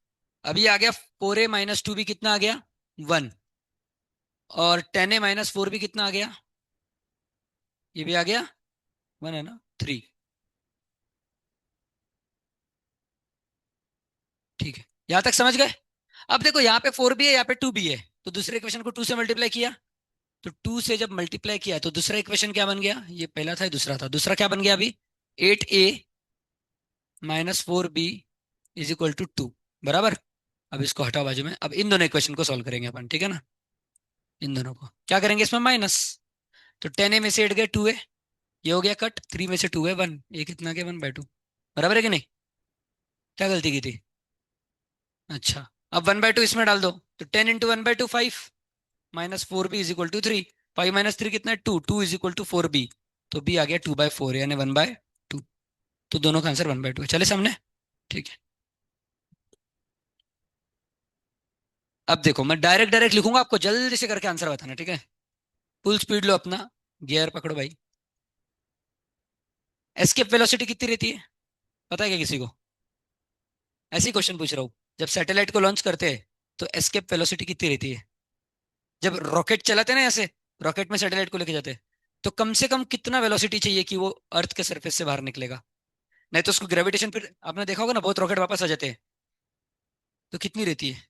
अभी आ गया 4a - 2b कितना आ गया? 1। और 10a - 4b कितना आ गया? ये भी आ गया 1 है ना, 3। ठीक है, यहां तक समझ गए। अब देखो यहाँ पे 4b है, यहाँ पे 2b है। तो दूसरे इक्वेशन को 2 से मल्टीप्लाई किया। तो 2 से जब मल्टीप्लाई किया तो दूसरा इक्वेशन क्या बन गया? ये पहला था, ये दूसरा था। दूसरा क्या बन गया अभी? 8a - 4b is equal to 2। बराबर। अब इसको हटाओ बाजू में, अब इन दोनों इक्वेशन को सॉल्व करेंगे अपन, ठीक है ना। इन दोनों को क्या करेंगे, इसमें माइनस। तो 10A में से 8 गए 2A, ये हो गया कट, 3 में से 2 है 1, ये कितना के 1/2, बराबर है कि नहीं? क्या गलती की थी? अच्छा, अब 1/2 इसमें डाल दो। तो 10 × 1/2 5, -4B इज इक्वल टू 3। 5 - 3 कितना है 2, 2 इज इक्वल टू 4B। तो B आ गया 2/4 यानी 1/2। तो दोनों का आंसर 1/2 है। चले सामने। ठीक है। अब देखो मैं डायरेक्ट डायरेक्ट लिखूंगा, आपको जल्दी से करके आंसर बताना, ठीक है? फुल स्पीड लो अपना, गियर पकड़ो भाई। एस्केप वेलोसिटी कितनी रहती है, पता है क्या किसी को? ऐसी क्वेश्चन पूछ रहा हूँ। जब सैटेलाइट को लॉन्च करते हैं तो एस्केप वेलोसिटी कितनी रहती है? जब रॉकेट चलाते हैं ना ऐसे, रॉकेट में सैटेलाइट को लेके जाते हैं, तो कम से कम कितना वेलोसिटी चाहिए कि वो अर्थ के सरफेस से बाहर निकलेगा? नहीं तो उसको ग्रेविटेशन, फिर आपने देखा होगा ना, बहुत रॉकेट वापस आ जाते हैं। तो कितनी रहती है?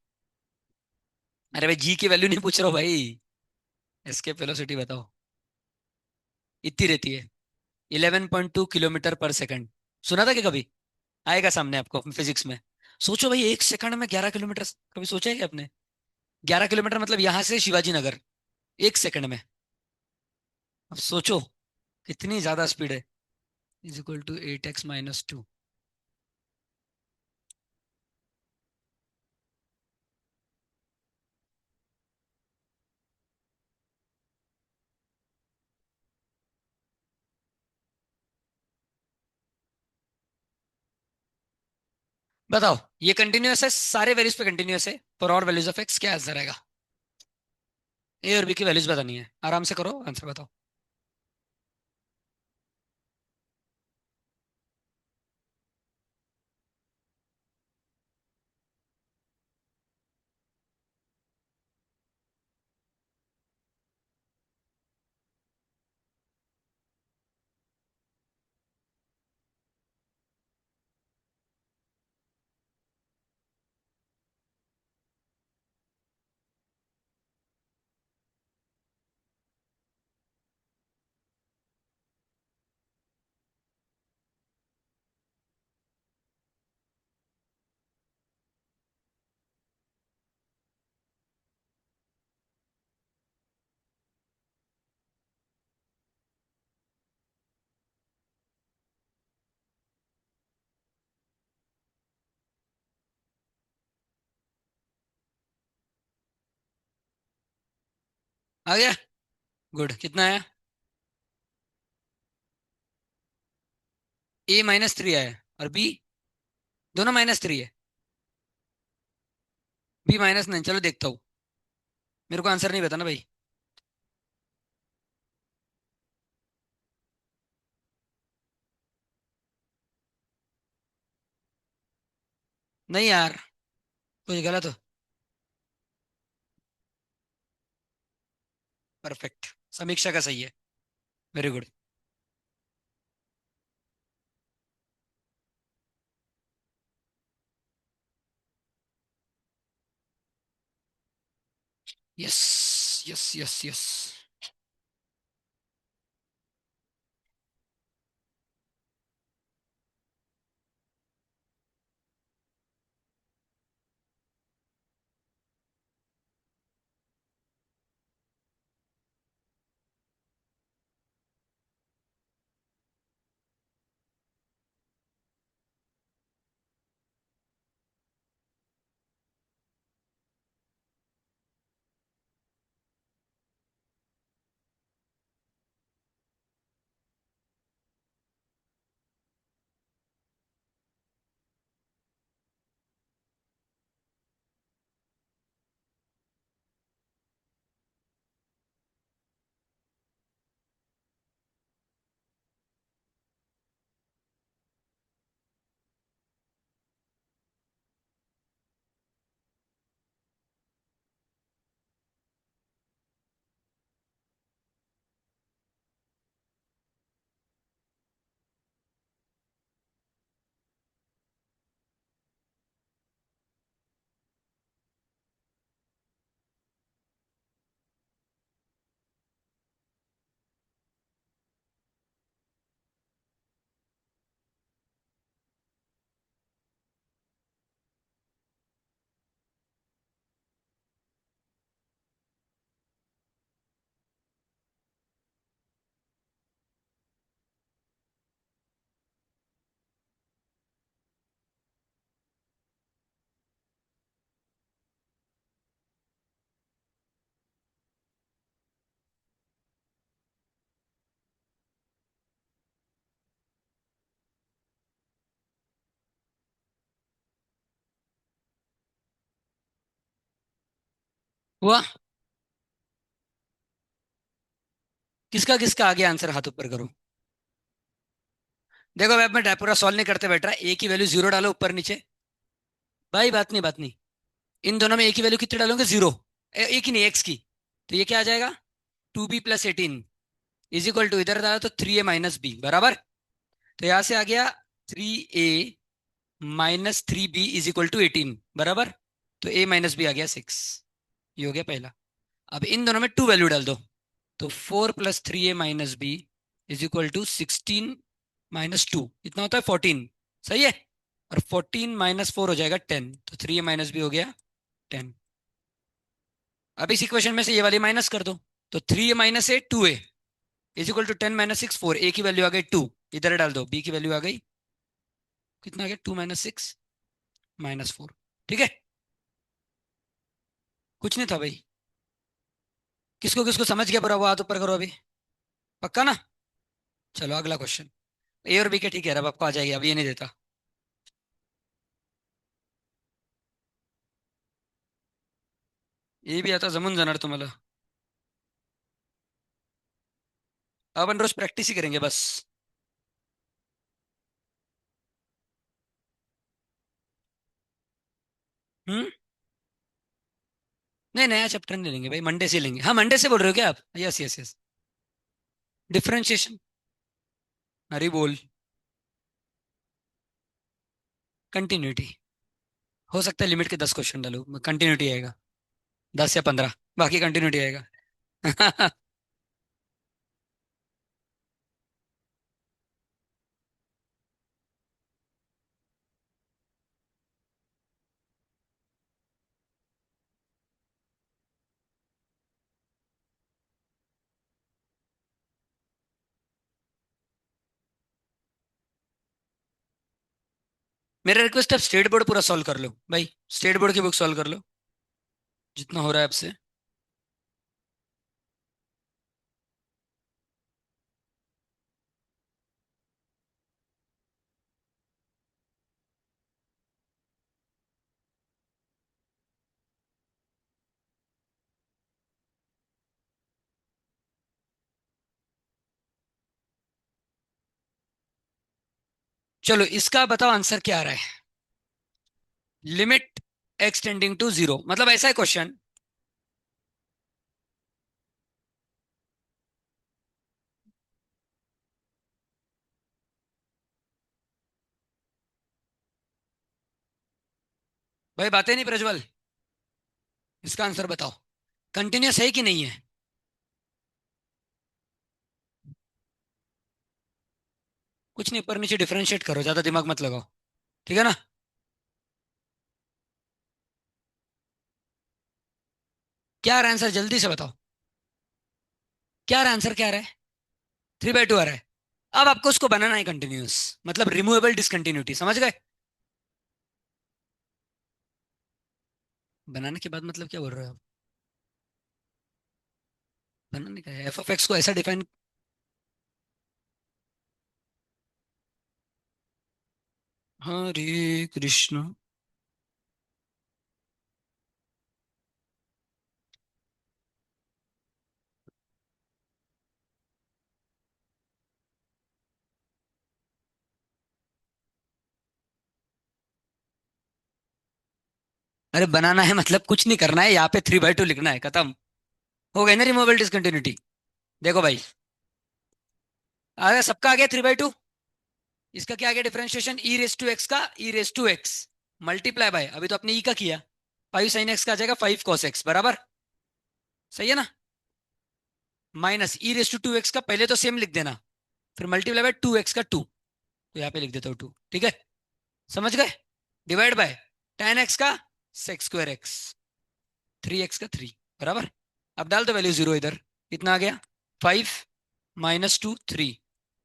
अरे भाई जी की वैल्यू नहीं पूछ रहा हूँ भाई, एस्केप वेलोसिटी बताओ। इतनी रहती है, 11.2 किलोमीटर पर सेकंड। सुना था कि कभी? आएगा सामने आपको फिजिक्स में। सोचो भाई, 1 सेकंड में 11 किलोमीटर, कभी सोचा है कि आपने? 11 किलोमीटर मतलब यहां से शिवाजी नगर, 1 सेकंड में। अब सोचो कितनी ज्यादा स्पीड है। Is equal to 8x - 2। बताओ, ये कंटिन्यूअस है, सारे वैल्यूज पे कंटिन्यूअस है, फॉर और वैल्यूज ऑफ एक्स क्या आंसर आएगा? ए और बी की वैल्यूज बतानी है, आराम से करो, आंसर बताओ। आ गया? गुड, कितना आया? A - 3 आया, और बी? दोनों -3 है। B - 9, चलो देखता हूँ। मेरे को आंसर नहीं बताना भाई। नहीं यार, कुछ गलत हो। परफेक्ट, समीक्षा का सही है। Very good. Yes yes yes yes. हुआ? किसका किसका आगे आंसर हाथ ऊपर करो। देखो भाई, अब मैं पूरा सॉल्व नहीं करते बैठ रहा, एक ही वैल्यू जीरो डालो ऊपर नीचे। भाई बात नहीं, बात नहीं। इन दोनों में एक ही वैल्यू कितनी डालोगे? जीरो। एक ही नहीं, एक्स की। तो ये क्या आ जाएगा? 2b + 18 इज इक्वल टू, इधर डालो तो 3a - b बराबर। तो यहां से आ गया 3a - 3b is equal to 18 बराबर। तो a - b आ गया 6। ये हो गया पहला। अब इन दोनों में टू वैल्यू डाल दो। तो 4 + 3a - b is equal to 16 - 2 इतना होता है 14। सही है। और 14 - 4 हो जाएगा 10, तो 3a - b हो गया 10। अब इस इक्वेशन में से ये वाली माइनस कर दो। तो 3a - 2a is equal to 10 - 6 4, ए की वैल्यू आ गई 2। इधर डाल दो, बी की वैल्यू आ गई कितना? आ गया 2 - 6 - 4। ठीक है। कुछ नहीं था भाई। किसको किसको समझ गया पूरा? वो हाथ ऊपर करो अभी। पक्का ना? चलो अगला क्वेश्चन। ए और बी के ठीक है, अब आपको आ जाएगी, अब ये नहीं देता। ये भी आता जमून जाणार तुम्हाला। अपन रोज प्रैक्टिस ही करेंगे बस। हम्म। नहीं, नया चैप्टर नहीं लेंगे भाई, मंडे से लेंगे। हाँ, मंडे से बोल रहे हो क्या आप? Yes yes yes. डिफरेंशिएशन। अरे बोल। कंटिन्यूटी। हो सकता है लिमिट के 10 क्वेश्चन डालो, कंटिन्यूटी आएगा। 10 या 15, बाकी कंटिन्यूटी आएगा। मेरा रिक्वेस्ट है, स्टेट बोर्ड पूरा सॉल्व कर लो भाई। स्टेट बोर्ड की बुक सॉल्व कर लो, जितना हो रहा है आपसे। चलो इसका बताओ आंसर क्या आ रहा है। लिमिट एक्सटेंडिंग टू जीरो, मतलब ऐसा है क्वेश्चन। भाई बातें नहीं प्रज्वल। इसका आंसर बताओ, कंटिन्यूस है कि नहीं है? कुछ नहीं, ऊपर नीचे डिफरेंशिएट करो, ज्यादा दिमाग मत लगाओ। ठीक है ना? क्या आ रहा है आंसर? जल्दी से बताओ। क्या आ रहा है आंसर? क्या आ रहा है? 3/2 आ रहा है। अब आपको उसको बनाना है कंटिन्यूस, मतलब रिमूवेबल डिसकंटिन्यूटी, समझ गए? बनाने के बाद मतलब क्या बोल रहे हो आप? बनाने का है, f(x) को ऐसा डिफाइन। हरे कृष्ण। अरे बनाना है मतलब कुछ नहीं करना है, यहाँ पे 3/2 लिखना है, खत्म। हो गई ना रिमूवेबल डिसकंटिन्यूटी। देखो भाई, अरे सबका आ गया 3/2। इसका क्या आ गया डिफरेंशिएशन? e⁻x का e⁻x मल्टीप्लाई बाय, अभी तो आपने ई का किया, 5 sin x का आ जाएगा 5 cos x बराबर। सही है ना? माइनस e⁻2x का पहले तो सेम लिख देना, फिर मल्टीप्लाई बाय 2x का 2। तो यहाँ पे लिख देता हूँ 2, ठीक है? समझ गए? डिवाइड बाय tan x का sec²x, 3x का 3 बराबर। अब डाल दो वैल्यू जीरो इधर। कितना आ गया? 5 - 2 3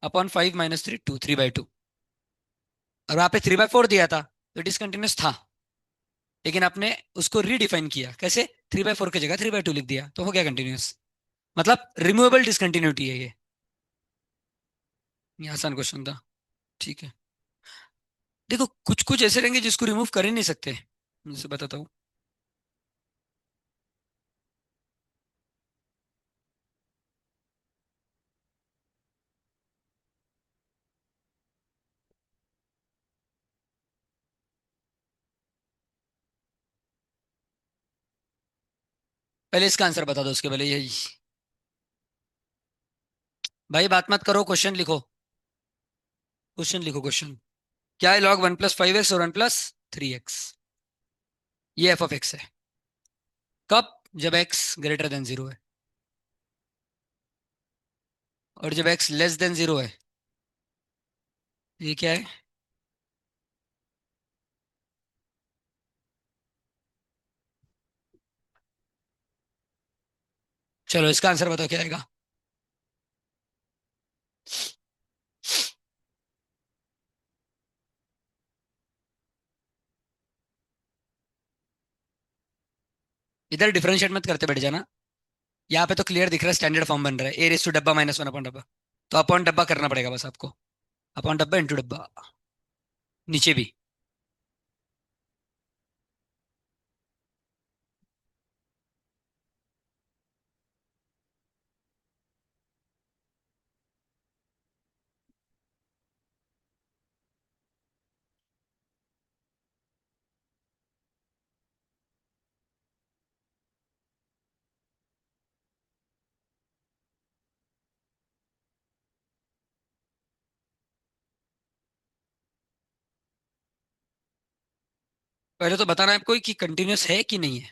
अपॉन 5 - 3 2, 3/2। और वहां पे 3/4 दिया था, तो डिसकंटिन्यूस था। लेकिन आपने उसको रीडिफाइन किया, कैसे? 3/4 की जगह 3/2 लिख दिया, तो हो गया कंटिन्यूस। मतलब रिमूवेबल डिसकंटिन्यूटी है ये आसान क्वेश्चन था। ठीक है। देखो कुछ कुछ ऐसे रहेंगे जिसको रिमूव कर ही नहीं सकते, मैं बताता हूँ। पहले इसका आंसर बता दो, उसके पहले यही। भाई बात मत करो, क्वेश्चन लिखो। क्वेश्चन लिखो, क्वेश्चन। क्या है लॉग 1 + 5x और 1 + 3x? ये एफ ऑफ एक्स है। कब? जब एक्स ग्रेटर देन जीरो है, और जब एक्स लेस देन जीरो है। ये क्या है? चलो इसका आंसर बताओ क्या आएगा। इधर डिफरेंशिएट मत करते बैठ जाना। यहाँ पे तो क्लियर दिख रहा है, स्टैंडर्ड फॉर्म बन रहा है, a रेस टू डब्बा -1 अपॉन डब्बा। तो अपॉन डब्बा करना पड़ेगा बस आपको। अपॉन डब्बा इंटू डब्बा। नीचे भी। पहले तो बताना है आपको कि कंटिन्यूस है कि नहीं है।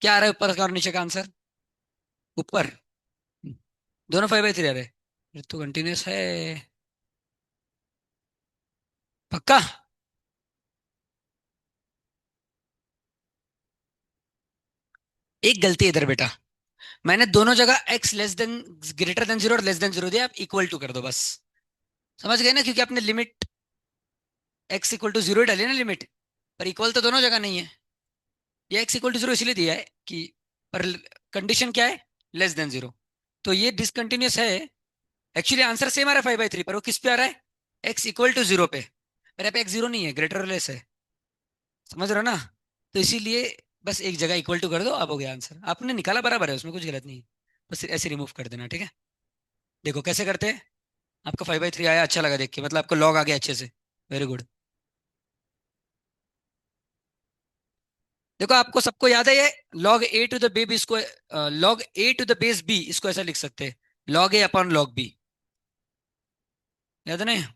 क्या आ रहा है ऊपर का और नीचे का आंसर? ऊपर। हम्म, दोनों 5/3 आ रहे हैं। ये तो कंटिन्यूस है। पक्का? एक गलती है इधर बेटा। मैंने दोनों जगह x less than greater than zero और लेस देन जीरो दिया, आप इक्वल टू कर दो बस। समझ गए ना? क्योंकि आपने limit x equal to zero डाली ना लिमिट। पर इक्वल तो दोनों जगह नहीं है। ये एक्स इक्वल टू जीरो इसलिए दिया है कि, पर कंडीशन क्या है? Less than zero. तो ये डिसकंटिन्यूस है। एक्चुअली आंसर सेम आ रहा है 5/3, पर वो किस पे आ रहा है? एक्स इक्वल टू जीरो पे। पर यहाँ पे एक्स जीरो नहीं है, ग्रेटर लेस है। समझ रहे हो ना? तो इसीलिए बस एक जगह इक्वल टू कर दो, अब हो गया आंसर, आपने निकाला बराबर है, उसमें कुछ गलत नहीं है। बस ऐसे रिमूव कर देना, ठीक है। देखो कैसे करते हैं। आपका 5/3 आया, अच्छा लगा देख के, मतलब आपको लॉग आ गया अच्छे से। Very good. देखो आपको सबको याद है ये। Log A to the base इसको, log A to the base B इसको ऐसा लिख सकते हैं। Log A upon log B. याद है ना?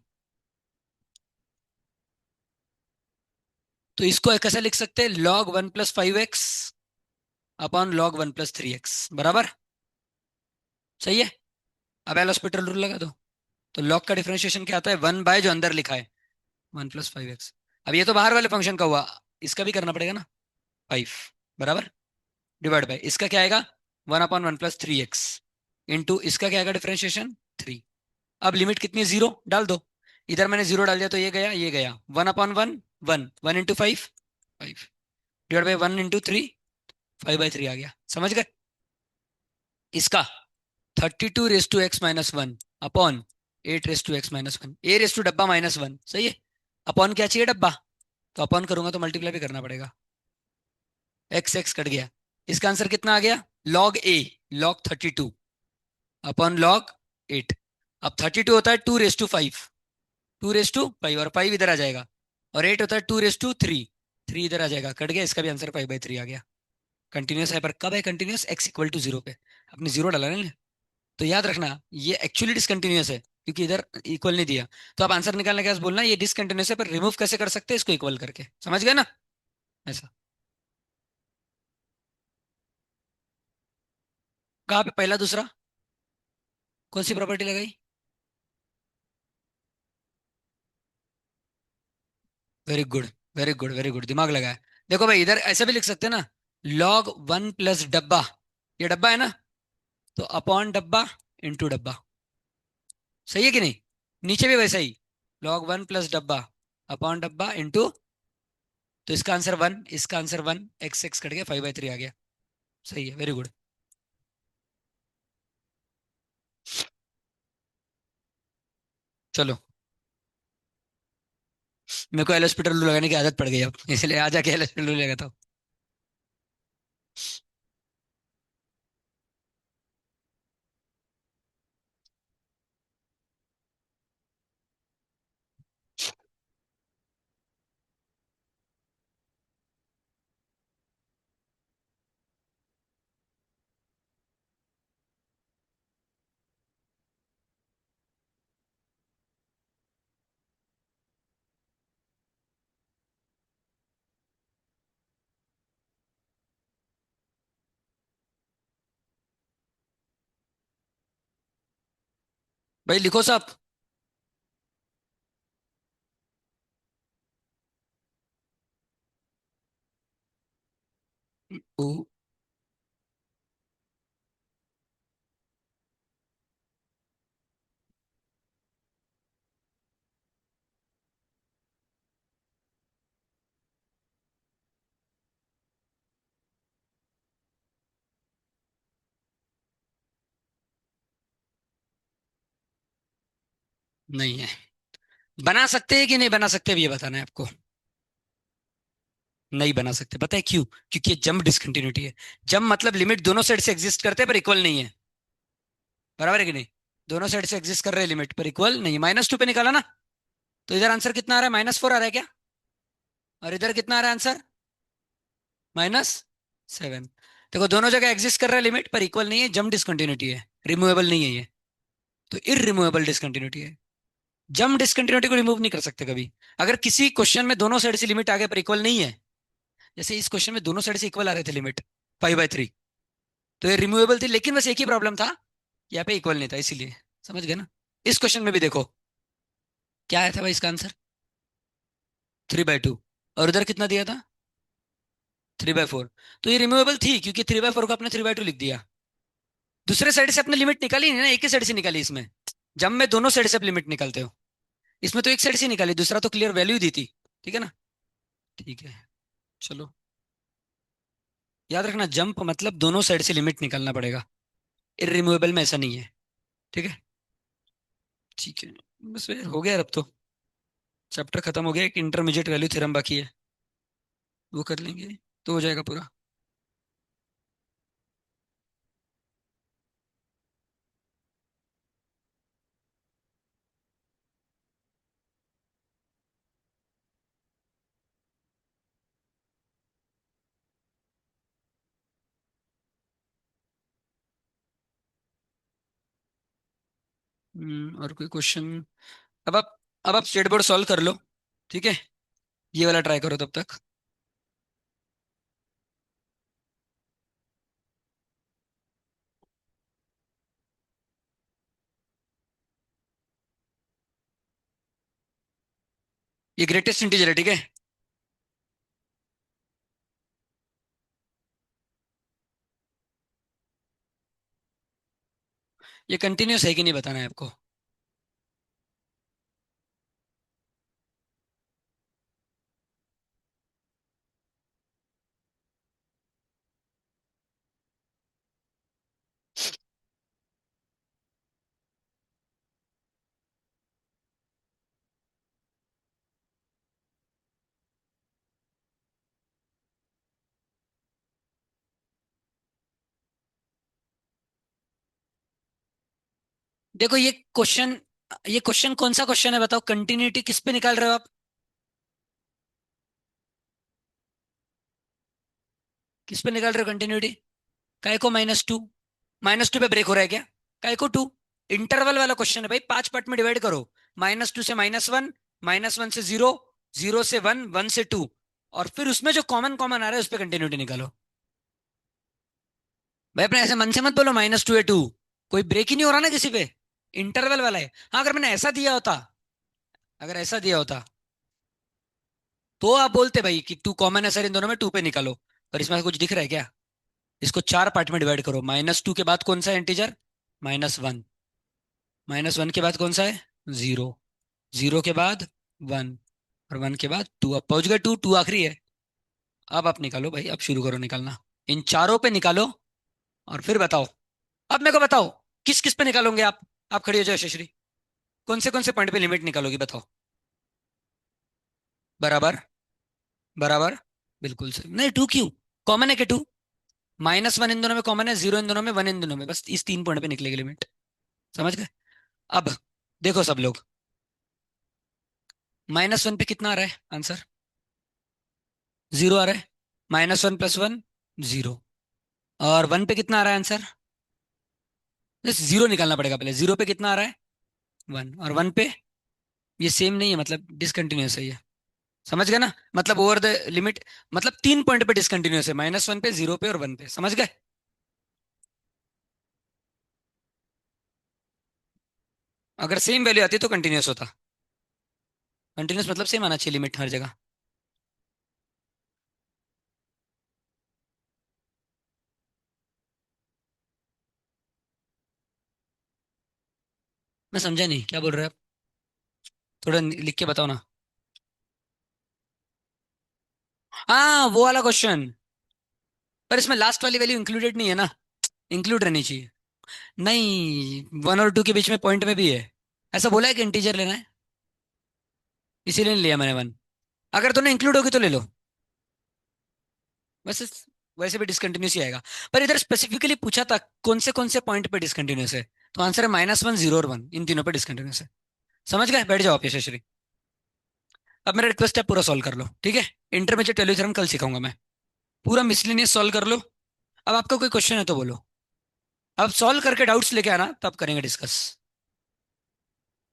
तो इसको कैसा लिख सकते हैं? Log 1 + 5x upon log 1 + 3x, बराबर। सही है। अब एल हॉस्पिटल रूल लगा दो। तो लॉग का डिफरेंशिएशन क्या आता है? 1 बाय जो अंदर लिखा है 1 + 5x। अब ये तो बाहर वाले फंक्शन का हुआ। इसका भी करना पड़ेगा ना। 5, बराबर। डिवाइड बाय इसका क्या आएगा? 1/1 + 3x इंटू इसका क्या आएगा डिफरेंशिएशन? 3। अब लिमिट कितनी है? जीरो डाल दो। इधर मैंने जीरो डाल दिया तो ये गया, ये गया। 1/1 1, 1 × 5 5, डिवाइड बाई 1 × 3 5/3 आ गया। समझ गए? इसका 32 raise to x - 1 upon 8 raise to x - 1, a raise to डब्बा -1, सही है। अपॉन क्या चाहिए? डब्बा। तो अपॉन करूंगा तो मल्टीप्लाई भी करना पड़ेगा। एक्स एक्स कट गया। इसका आंसर कितना आ गया? लॉग ए, लॉग 32 अपॉन लॉग 8। अब 32 होता है 2 रेस टू 5, 2 रेस टू 5, और 5 इधर आ जाएगा। और 8 होता है 2 रेस टू 3, 3 इधर आ जाएगा, कट गया। इसका भी आंसर 5/3 आ गया। कंटिन्यूस है, पर कब है continuous? X equal to zero पे। आपने जीरो डाला ना। तो याद रखना ये एक्चुअली डिसकंटिन्यूस है, क्योंकि इधर इक्वल नहीं दिया। तो आप आंसर निकालने के बाद बोलना ये डिसकंटिन्यूस है, पर रिमूव कैसे कर सकते हैं इसको इक्वल करके। समझ गए ना? ऐसा। कहाँ पे पहला दूसरा? कौन सी प्रॉपर्टी लगाई? Very good, very good, very good, दिमाग लगाया। देखो भाई इधर ऐसा भी लिख सकते हैं ना। लॉग 1 + डब्बा। ये डब्बा है ना? तो अपॉन डब्बा इंटू डब्बा। सही है कि नहीं? नीचे भी वैसा ही। log 1 + डब्बा अपॉन डब्बा इंटू। तो इसका आंसर 1, इसका आंसर 1, एक्स एक्स कट गया, 5/3 आ गया। सही है, वेरी गुड। चलो। मेरे को एल हॉस्पिटल लगाने की आदत पड़ गई अब, इसलिए आ जाके एल हॉस्पिटल लगाता हूँ। भाई लिखो सब। ओ, नहीं है। बना सकते हैं कि नहीं बना सकते, अब ये बताना है आपको। नहीं बना सकते, पता है क्यों? क्योंकि ये जंप डिसकंटिन्यूटी है। जंप मतलब लिमिट दोनों साइड से एग्जिस्ट करते हैं पर इक्वल नहीं है। बराबर है कि नहीं? दोनों साइड से एग्जिस्ट कर रहे हैं लिमिट पर इक्वल नहीं है। -2 पे निकाला ना, तो इधर आंसर कितना आ रहा है? -4 आ रहा है क्या? और इधर कितना आ रहा है आंसर? -7। देखो दोनों जगह एग्जिस्ट कर रहा है लिमिट पर इक्वल नहीं है, जंप डिसकंटिन्यूटी है, रिमूवेबल नहीं है ये। तो इररिमूवेबल डिसकंटिन्यूटी है। जंप डिसकंटिन्यूटी को रिमूव नहीं कर सकते कभी। अगर किसी क्वेश्चन में दोनों साइड से लिमिट आगे पर इक्वल नहीं है, जैसे इस क्वेश्चन में दोनों साइड से इक्वल आ रहे थे लिमिट 5/3, तो ये रिमूवेबल थी, लेकिन बस एक ही प्रॉब्लम था, यहाँ पे इक्वल नहीं था इसीलिए। समझ गए ना? इस क्वेश्चन में भी देखो क्या आया था भाई इसका आंसर, 3/2। और उधर कितना दिया था? 3/4। तो ये रिमूवेबल थी क्योंकि 3/4 को आपने 3/2 लिख दिया। दूसरे साइड से अपने लिमिट निकाली नहीं ना, एक ही साइड से निकाली इसमें। जब में दोनों साइड से आप लिमिट निकालते हो, इसमें तो एक साइड से निकाली, दूसरा तो क्लियर वैल्यू दी थी। ठीक है ना? ठीक है, चलो। याद रखना, जंप मतलब दोनों साइड से लिमिट निकालना पड़ेगा, इररिमूवेबल में ऐसा नहीं है। ठीक है। ठीक है। बस यार हो गया अब तो। चैप्टर खत्म हो गया, एक इंटरमीडिएट वैल्यू थ्योरम बाकी है, वो कर लेंगे तो हो जाएगा पूरा। और कोई क्वेश्चन? अब आप अब आप स्टेट बोर्ड सॉल्व कर लो। ठीक है, ये वाला ट्राई करो तब तक। ये ग्रेटेस्ट इंटीजर है, ठीक है। ये कंटिन्यूस है कि नहीं बताना है आपको। देखो ये क्वेश्चन कौन सा क्वेश्चन है बताओ? कंटिन्यूटी किस पे निकाल रहे हो आप? किस पे निकाल रहे हो कंटिन्यूटी? काय को -2? -2 पे ब्रेक हो रहा है क्या? काय को 2? इंटरवल वाला क्वेश्चन है भाई, 5 पार्ट में डिवाइड करो। -2 से -1, -1 से 0, 0 से 1, 1 से 2, और फिर उसमें जो कॉमन कॉमन आ रहा है उस पर कंटिन्यूटी निकालो। भाई अपने ऐसे मन से मत बोलो -2 है 2, कोई ब्रेक ही नहीं हो रहा ना किसी पे। इंटरवल वाला है। हाँ, अगर मैंने ऐसा दिया होता, अगर ऐसा दिया होता तो आप बोलते भाई कि 2 कॉमन है सर इन दोनों में, 2 पे निकालो। पर इसमें कुछ दिख रहा है क्या? इसको 4 पार्ट में डिवाइड करो। -2 के बाद कौन सा है इंटीजर? -1। -1 के बाद कौन सा है? 0। 0 के बाद 1, और 1 के बाद 2। अब पहुंच गए 2, 2 आखिरी है। अब आप निकालो भाई, अब शुरू करो निकालना। इन चारों पे निकालो, और फिर बताओ। अब मेरे को बताओ, किस किस पे निकालोगे आप खड़ी हो जाओ यशस्वी। कौन से पॉइंट पे लिमिट निकालोगी बताओ? बराबर, बराबर, बिल्कुल सही। नहीं, 2 क्यों? कॉमन है कि 2? -1 इन दोनों में कॉमन है, 0 इन दोनों में, 1 इन दोनों में, बस इस 3 पॉइंट पे निकलेगी लिमिट। समझ गए? अब देखो सब लोग, -1 पे कितना आ रहा है आंसर? 0 आ रहा है। -1 + 1, 0। और 1 पे कितना आ रहा है आंसर? बस 0 निकालना पड़ेगा पहले। 0 पे कितना आ रहा है? 1। और 1 पे ये सेम नहीं है, मतलब डिसकंटिन्यूस है ये। समझ गए ना? मतलब ओवर द लिमिट, मतलब 3 पॉइंट पे डिसकंटिन्यूस है, -1 पे, 0 पे और 1 पे। समझ गए? अगर सेम वैल्यू आती तो कंटिन्यूअस होता। कंटिन्यूअस मतलब सेम आना चाहिए लिमिट हर जगह। मैं समझा नहीं क्या बोल रहे हैं आप। थोड़ा लिख के बताओ ना। हाँ वो वाला क्वेश्चन। पर इसमें लास्ट वाली वैल्यू इंक्लूडेड नहीं है ना। इंक्लूड रहनी चाहिए। नहीं, वन और टू के बीच में पॉइंट में भी है। ऐसा बोला है कि इंटीजर लेना है। इसीलिए नहीं लिया मैंने वन। अगर तूने इंक्लूड होगी तो ले लो। वैसे वैसे भी डिसकंटिन्यूस ही आएगा। पर इधर स्पेसिफिकली पूछा था कौन से पॉइंट पे डिसकंटिन्यूस है। तो आंसर है -1, 0 और 1, इन तीनों पे डिसकंटिन्यूस है। समझ गए? बैठ जाओ आप यशस्वी। अब मेरा रिक्वेस्ट है पूरा सॉल्व कर लो, ठीक है। इंटरमीडिएट वैल्यू थ्योरम कल सिखाऊंगा मैं। पूरा मिसलिनियस सॉल्व कर लो। अब आपका कोई क्वेश्चन है तो बोलो। अब सॉल्व करके डाउट्स लेके आना, तब करेंगे डिस्कस।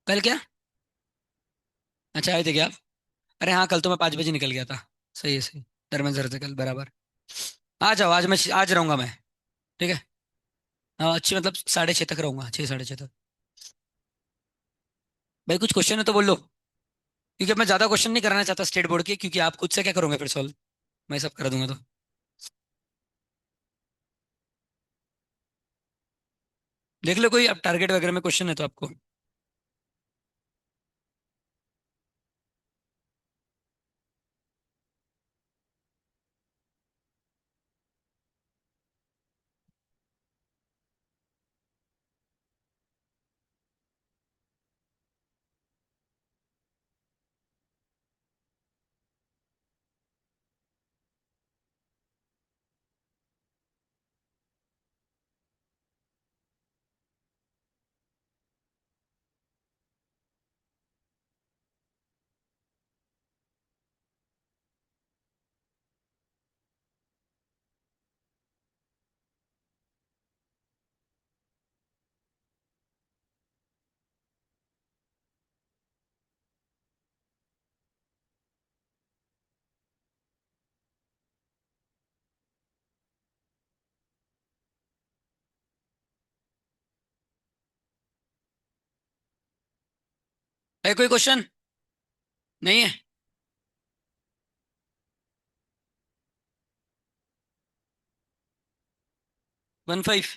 कल क्या? अच्छा आए थे क्या आप? अरे हाँ, कल तो मैं 5 बजे निकल गया था। सही है सही। धर्मेंद्र से कल बराबर। आ जाओ, आज रहूंगा मैं। ठीक है। हाँ अच्छी मतलब 6:30 तक रहूंगा, 6, 6:30 तक। भाई कुछ क्वेश्चन है तो बोल लो। क्योंकि मैं ज्यादा क्वेश्चन नहीं कराना चाहता स्टेट बोर्ड के, क्योंकि आप खुद से क्या करोगे फिर सॉल्व। मैं सब करा दूंगा तो। देख लो कोई अब टारगेट वगैरह में क्वेश्चन है तो आपको। है कोई क्वेश्चन? नहीं है। 15।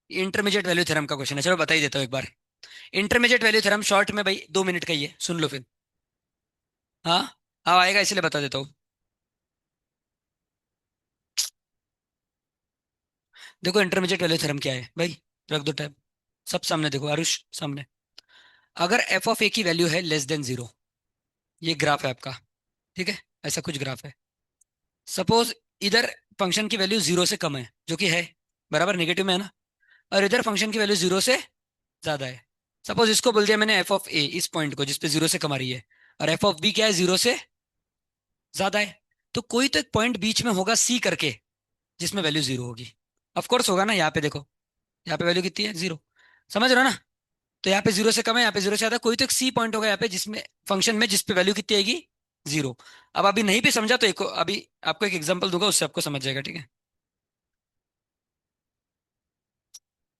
इंटरमीडिएट वैल्यू थ्योरम का क्वेश्चन है, चलो बता ही देता हूँ एक बार। इंटरमीडिएट वैल्यू थ्योरम शॉर्ट में भाई 2 मिनट का ही है, सुन लो फिर। हाँ। हाँ आएगा, इसलिए बता देता हूँ। देखो इंटरमीडिएट वैल्यू थ्योरम क्या है भाई। रख दो टैब। सब सामने देखो आरुष, सामने। अगर एफ ऑफ ए की वैल्यू है लेस देन 0, ये ग्राफ है आपका। ठीक है। ऐसा कुछ ग्राफ है। सपोज इधर फंक्शन की वैल्यू 0 से कम है, जो कि है, बराबर नेगेटिव में है ना। और इधर फंक्शन की वैल्यू 0 से ज्यादा है। सपोज इसको बोल दिया मैंने एफ ऑफ ए, इस पॉइंट को जिसपे 0 से कम आ रही है। और एफ ऑफ बी क्या है, 0 से ज्यादा है। तो कोई तो एक पॉइंट बीच में होगा सी करके, जिसमें वैल्यू 0 होगी। ऑफ कोर्स होगा ना, यहाँ पे देखो। यहाँ पे वैल्यू कितनी है, 0। समझ रहे हो ना। तो यहाँ पे 0 से कम है, यहाँ पे 0 से ज्यादा, कोई तो एक सी पॉइंट होगा यहाँ पे जिसमें फंक्शन में, जिसपे वैल्यू कितनी आएगी, 0। अब अभी नहीं भी समझा तो एक अभी आपको एक एग्जांपल दूंगा, उससे आपको समझ जाएगा, ठीक है।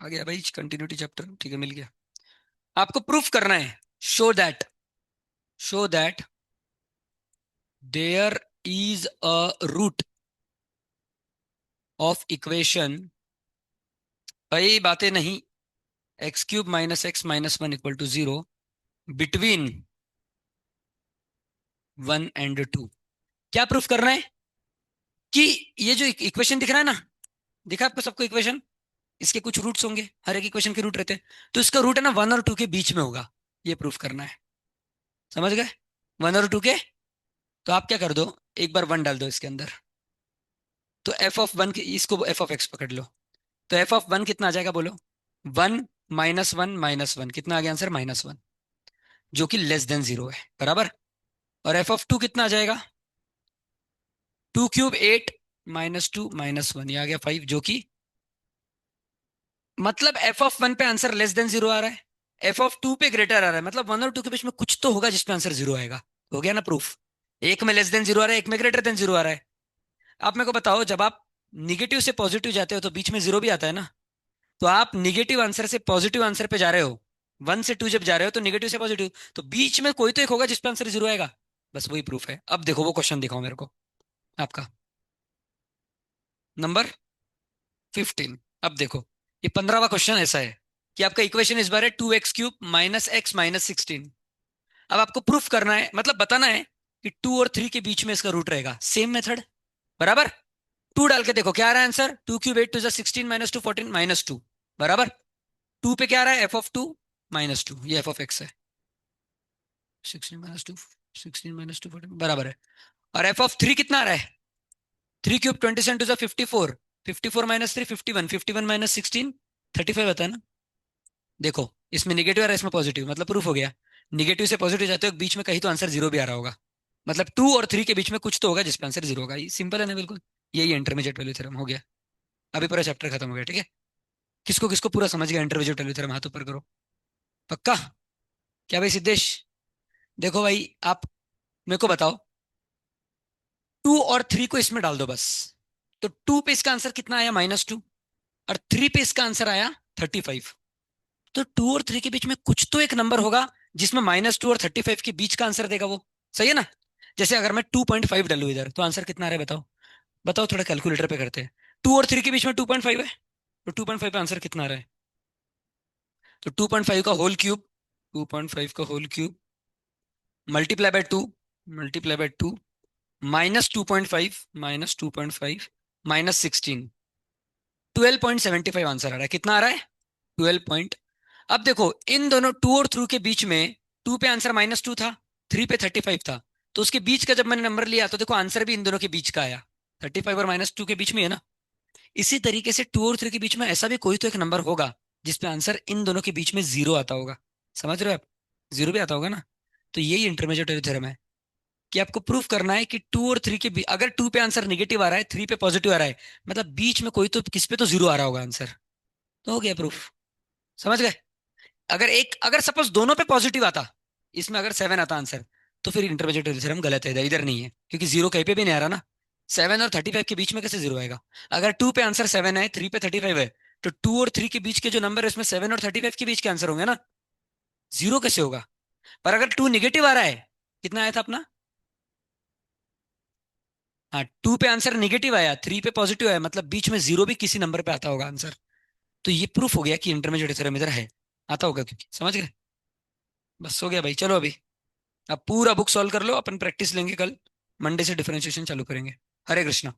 आ गया भाई कंटिन्यूटी चैप्टर, ठीक है, मिल गया। आपको प्रूफ करना है। Show that there is a root of equation. भाई बातें नहीं। x³ - x - 1 = 0 बिटवीन 1 और 2। क्या प्रूफ करना है? कि ये जो इक्वेशन दिख रहा है ना, दिखा आपको सबको इक्वेशन। इसके कुछ रूट्स होंगे, हर एक इक्वेशन के रूट रहते हैं। तो इसका रूट है ना 1 और 2 के बीच में होगा। ये प्रूफ करना है। समझ गए? 1 और 2 के। तो आप क्या कर दो, एक बार 1 डाल दो इसके अंदर। तो f(1) इसको f(x) पकड़ लो। तो f(1) कितना आ जाएगा बोलो। 1 - 1 - 1 कितना आ गया आंसर, -1। जो कि <<0 है, बराबर। और f(2) कितना आ जाएगा। 2³ 8 -2 - 1 ये आ गया 5, जो कि मतलब f(1) पे आंसर <<0 आ रहा है। f(2) पे ग्रेटर आ रहा है, मतलब 1 और 2 के बीच में कुछ तो होगा जिसमें आंसर 0 आएगा। हो गया ना प्रूफ। एक में <<0 आ रहा है, एक में <<0 आ रहा है। आप मेरे को बताओ, जब आप निगेटिव से पॉजिटिव जाते हो तो बीच में 0 भी आता है ना। तो आप निगेटिव आंसर से पॉजिटिव आंसर पे जा रहे हो, 1 से 2 जब जा रहे हो तो नेगेटिव से पॉजिटिव, तो बीच में कोई तो एक होगा जिसपे आंसर जीरो आएगा। बस वही प्रूफ है। अब देखो वो क्वेश्चन दिखाओ मेरे को, आपका नंबर 15। अब देखो, ये 15वां क्वेश्चन ऐसा है कि आपका इक्वेशन इस बार है 2x³ माइनस एक्स माइनस 16। अब आपको प्रूफ करना है, मतलब बताना है कि 2 और 3 के बीच में इसका रूट रहेगा। सेम मेथड, बराबर। 2 डाल के देखो क्या आ रहा है आंसर, 2³ 8 2 16 माइनस 2 14 माइनस 2, बराबर। 2 पे क्या आ रहा है, f(2) माइनस 2, ये f(x) है। 16 - 2 16 - 2 14 बराबर है। और f(3) कितना आ रहा है, 3³ 27 2 54, 54 माइनस 3 51, 51 माइनस 16 35 आता है ना। देखो, इसमें निगेटिव आ रहा है, इसमें पॉजिटिव, मतलब प्रूफ हो गया। निगेटिव से पॉजिटिव जाते हो बीच में कहीं तो आंसर जीरो भी आ रहा होगा, मतलब 2 और 3 के बीच में कुछ तो होगा जिसपे आंसर जीरो होगा। ये सिंपल है ना, बिल्कुल। यही इंटरमीडिएट वैल्यू थ्योरम हो गया। अभी पूरा चैप्टर खत्म हो गया, ठीक है। किसको किसको पूरा समझ गया इंटरमीडिएट वैल्यू थ्योरम, हाथ ऊपर करो। पक्का? क्या भाई सिद्धेश? देखो भाई, आप मेरे को बताओ, 2 और 3 को इसमें डाल दो बस। तो 2 पे इसका आंसर कितना आया, -2। और 3 पे इसका आंसर आया 35। तो 2 और 3 के बीच में कुछ तो एक नंबर होगा जिसमें -2 और 35 के बीच का आंसर देगा वो। सही है ना। जैसे अगर मैं 2.5 डालू इधर तो आंसर कितना आ रहा है बताओ। बताओ, थोड़ा कैलकुलेटर पे करते हैं। 2 और 3 के बीच में 2.5 है, तो 2.5 पे आंसर कितना आ रहा है। तो 2.5 का होल क्यूब, 2.5 का whole cube multiply by 2 -2.5 -2.5 -16, 12.75 answer आ रहा है। कितना आ रहा है, 12 पॉइंट। अब देखो इन दोनों 2 और 3 के बीच में, 2 पे आंसर -2 था, 3 पे 35 था। तो उसके बीच का जब मैंने नंबर लिया तो देखो आंसर भी इन दोनों के बीच का आया। 35 और -2 के बीच में है ना। इसी तरीके से 2 और 3 के बीच में ऐसा भी कोई तो एक नंबर होगा जिसपे आंसर इन दोनों के बीच में जीरो आता होगा। समझ रहे हो आप, जीरो भी आता होगा ना। तो यही इंटरमीडिएट थ्योरम है कि आपको प्रूफ करना है कि 2 और 3 के बीच, अगर 2 पे आंसर निगेटिव आ रहा है, 3 पे पॉजिटिव आ रहा है, मतलब बीच में कोई तो किस पे तो जीरो आ रहा होगा आंसर। तो हो गया प्रूफ। समझ गए। अगर सपोज दोनों पे पॉजिटिव आता, इसमें अगर 7 आता आंसर, तो फिर इंटरमीडिएट थ्योरम गलत है, इधर इधर नहीं है, क्योंकि जीरो कहीं पे भी नहीं आ रहा ना। 7 और 35 के बीच में कैसे जीरो आएगा। अगर 2 पे आंसर 7 है, 3 पे 35 है, तो 2 और 3 के बीच के जो नंबर है उसमें 7 और 35 के बीच के आंसर होंगे ना। जीरो कैसे होगा। पर अगर 2 निगेटिव आ रहा है, कितना आया था अपना। हाँ, 2 पे आंसर निगेटिव आया, 3 पे पॉजिटिव आया, मतलब बीच में जीरो भी किसी नंबर पे आता होगा आंसर। तो ये प्रूफ हो गया कि इंटरमीडिएट थ्योरम इधर है, आता होगा, क्योंकि समझ गए। बस हो गया भाई, चलो अभी अब पूरा बुक सॉल्व कर लो, अपन प्रैक्टिस लेंगे कल। मंडे से डिफरेंशिएशन चालू करेंगे। हरे कृष्णा।